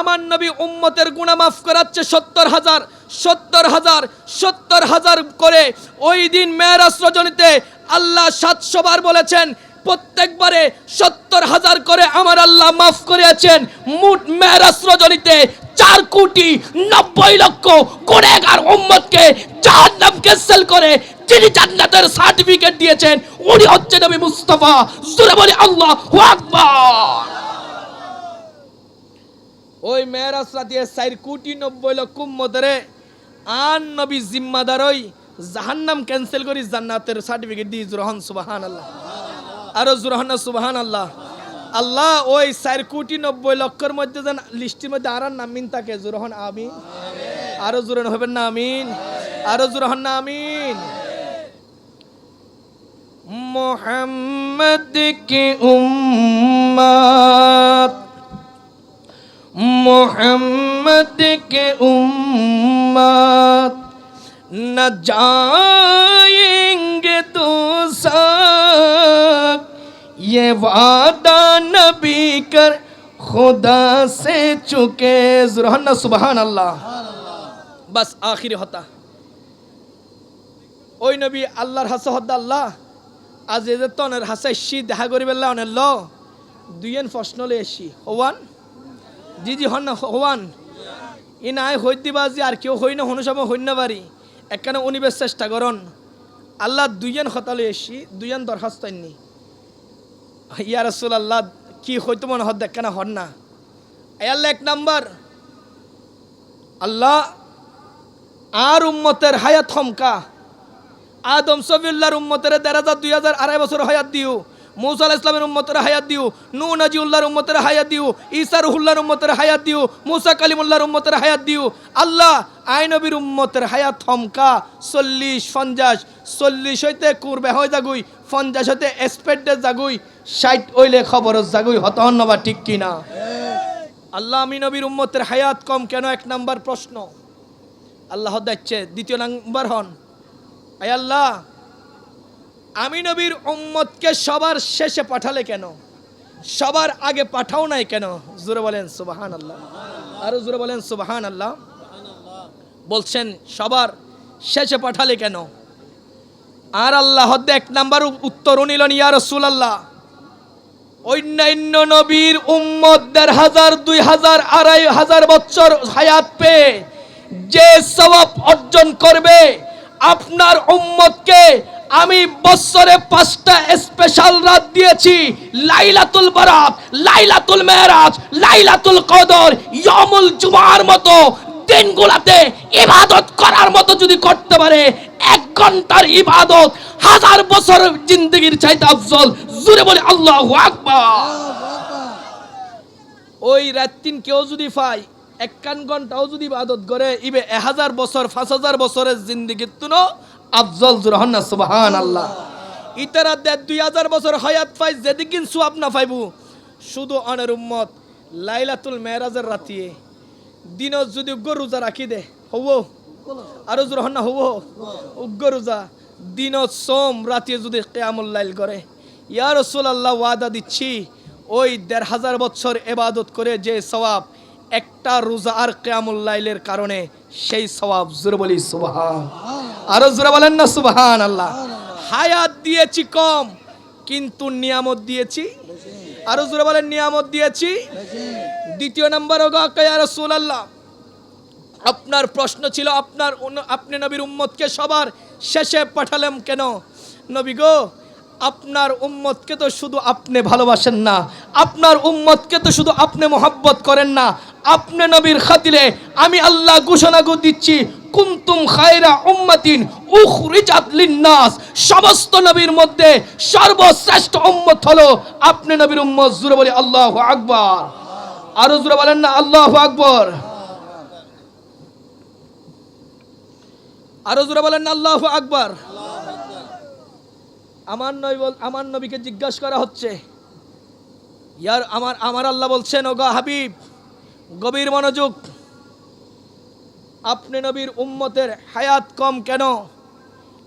আমার নবী উম্মতের গুনাহ মাফ করাচ্ছে 70,000 70,000 70,000 করে। ওই দিন মেরাজ রজনীতে আল্লাহ 700 বার বলেছেন, প্রত্যেকবারে 70,000 করে আমার আল্লাহ মাফ করেছেন। মোট মেরাজ রজনীতে 4,90,00,000 গুনাহগার উম্মতকে জাহান্নাম ক্যান্সেল করে যিনি জান্নাতের সার্টিফিকেট দিয়েছেন উনি হচ্ছেন নবী মুস্তাফা। জোরে বলি আল্লাহু আকবার। ওই মেরাজ রাতে 4,90,00,000 উম্মতের আন নবী জিম্মাদার ওই জাহান্নাম ক্যান্সেল করে জান্নাতের সার্টিফিকেট দিয়ে জোরহান সুবহানাল্লাহ। আরো জোরহান সুবহানাল্লাহ। আল্লাহ ওই 4,90,00,000 মধ্যে যেন লিস্টের মধ্যে আর নাম মিন থাকে জোরহান আমিন। আরো জোরহান হবেন না আমিন, আরো জোরহান না আমিন। মুহাম্মদ কি উম্মত, मोहम्मद के उम्मत न जाएंगे दोज़ख, ये वादा नबी कर खुदा से चुके। सुबहान अल्लाह। बस आखिरी होता ওই নবী আল্লাহর হাসে হদ্দা আল্লাহ আজ এদের তনের হাসে শি দেখা করি বেলা অনেক ল দুইয়েন প্রশ্ন লে এসি হওয়ান জি জি হন না হওয়ান ই নাই হই দিবা যে আর কেউ হই না হনু সময় হই না পারি একখানে উনিবেশ চেষ্টা করন। আল্লাহ দুইয়েন হতালে এসি দুইয়েন দরখাস্ত আননি ইয়া রাসূলুল্লাহ কি হইতো মনে হদ একখানে হন না। আল্লাহ এক নাম্বার আল্লাহ আর উম্মতের হায়াত হমকা আদম সফিউল্লাহর উম্মতের 1,500 2,000 2.5 বছর হায়াত দিও, মুসা আলাইহিস সালামের উম্মতের হায়াত দিও, নূহ নাজিউল্লাহর উম্মতের হায়াত দিও, ঈসা রুহুল্লাহর উম্মতের হায়াত দিও, মুসা কালিমুল্লাহর উম্মতের হায়াত দিও। আল্লাহ আই নবীর উম্মতের হায়াত থমকা 40 50 40 হইতে কুরবে হয় জাগুই 50 হইতে এক্সপেক্টেড জাগুই 60 হইলে খবর জাগুই হতন না ঠিক কি না। আল্লাহ আমি নবীর উম্মতের হায়াত কম কেন এক নাম্বার প্রশ্ন আল্লাহ দিচ্ছে। দ্বিতীয় নাম্বার হন আয় আল্লাহ আমি নবীর উম্মতকে সবার শেষে পাঠালে কেন, সবার আগে পাঠাও নাই কেন? জোরে বলেন সুবহানাল্লাহ, আরো জোরে বলেন সুবহানাল্লাহ। বলছেন সবার শেষে পাঠালে কেন? আর আল্লাহ এক নাম্বার উত্তর নিলেন ইয়া রাসূলুল্লাহ অন্যান্য নবীর উম্মত 1,500 2,000 2,500 বছর হায়াত পেয়ে যে সওয়াব অর্জন করবে আপনার উম্মতকে আমি বছরে 5টা স্পেশাল রাত দিয়েছি, লাইলাতুল বারাত, লাইলাতুল মেরাজ, লাইলাতুল কদর, ইয়ামুল জুমার মতো দিনগুলোতে ইবাদত করার মতো যদি করতে পারে 1 ঘন্টার ইবাদত 1000 বছর জিন্দেগির চাইতে আফজল। জোরে বলে আল্লাহু আকবার। ওই রাত 3 কেউ যদি পায় 1 ঘন্টাও যদি ইবাদত করে ইবে 1000 বছর 5000 বছরের জিন্দেগির তুনো আফজল। জোরে না সুবহানাল্লাহ। ইতারা 2000 বছর হায়াত পাই যেদিকিন সওয়াব না পাইবো শুধু অনের উম্মত লাইলাতুল মেরাজের রাতে দিন যদি উগ্র রোজা রাখি দে হবো, আরো জোরে না হবো উগ্র রোজা দিন সোম রাতে যদি কিয়ামুল লাইল করে ইয়া রাসূলুল্লাহ ওয়াদা দিচ্ছি ওই 1,500 বছর ইবাদত করে যে সওয়াব একটা রোজা আর কিয়ামুল লাইলের কারণে সেই সওয়াব। জোরে বলি সুবহান, আরো জোরে বলেন না সুবহানাল্লাহ। হায়াত দিয়েছি কম কিন্তু নিয়ামত দিয়েছি, আরো জোরে বলেন নিয়ামত দিয়েছি। দ্বিতীয় নাম্বার ওগো ইয়া রাসূলুল্লাহ আপনার প্রশ্ন ছিল আপনি নবীর উম্মতকে সবার শেষে পাঠালেন কেন? নবী গো আপনার উম্মতকে তো শুধু আপনি ভালোবাসেন না, আপনার উম্মতকে তো শুধু আপনি মহব্বত করেন না, আপনি নবীর খাতিরে আমি আল্লাহ ঘোষণা দিচ্ছি কুনতুম খায়রা উম্মাতিন উখরিজাত লিন-নাস, সমস্ত নবীর মধ্যে সর্বশ্রেষ্ঠ উম্মত হলো আপনি নবীর উম্মত। জোরে বলি আল্লাহু আকবার, আরো জোরে বলেন না আল্লাহু আকবার, আরো জোরে বলেন না আল্লাহু আকবার। আমার নবীকে জিজ্ঞাসা করা হচ্ছে ইয়ার আমার আল্লাহ বলছেন ওগো হাবিব গভীর মনোযোগ আপনি নবীর উম্মতের হায়াত কম কেন?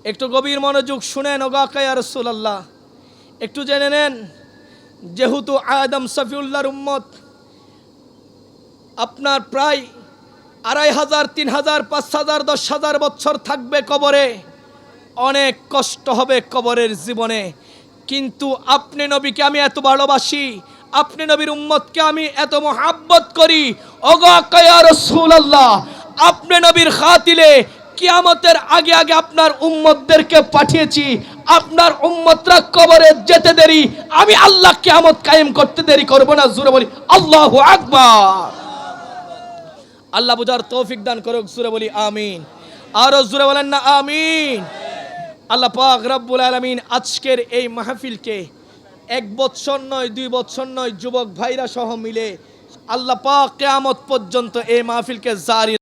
একটু গভীর মনোযোগ শুনেন ওগা ইয়া রাসূলুল্লাহ। একটু জেনে নেন, যেহেতু আদম সফিউল্লাহর উম্মত, আপনার প্রায় 2500, 3000, 5000, 10,000 বছর থাকবে কবরে, অনেক কষ্ট হবে কবরের জীবনে। কিন্তু আপনি নবীকে আমি এত ভালোবাসি, আপনি নবীর উম্মতকে আমি এত মহাব্বত করি, ওগো ইয়া রাসূলুল্লাহ, আপনি নবীর খাতিরে কিয়ামতের আগে আগে আপনার উম্মতদেরকে পাঠিয়েছি। আপনার উম্মতরা কবরে যেতে দেরি, আমি আল্লাহ কিয়ামত কায়েম করতে দেরি করব না। জোরে বলি আল্লাহু আকবার। আল্লাহ বুঝার তৌফিক দান করুক, জোরে বলি আমিন। আরো জোরে বলেন না আমিন। আল্লাহ পাক রব্বুল আলামিন আজকের এই মাহফিলকে 1 বছর নয়, 2 বছর নয়, যুবক ভাইরা সহ মিলে আল্লাহ পাক কিয়ামত পর্যন্ত এই মাহফিলকে জারি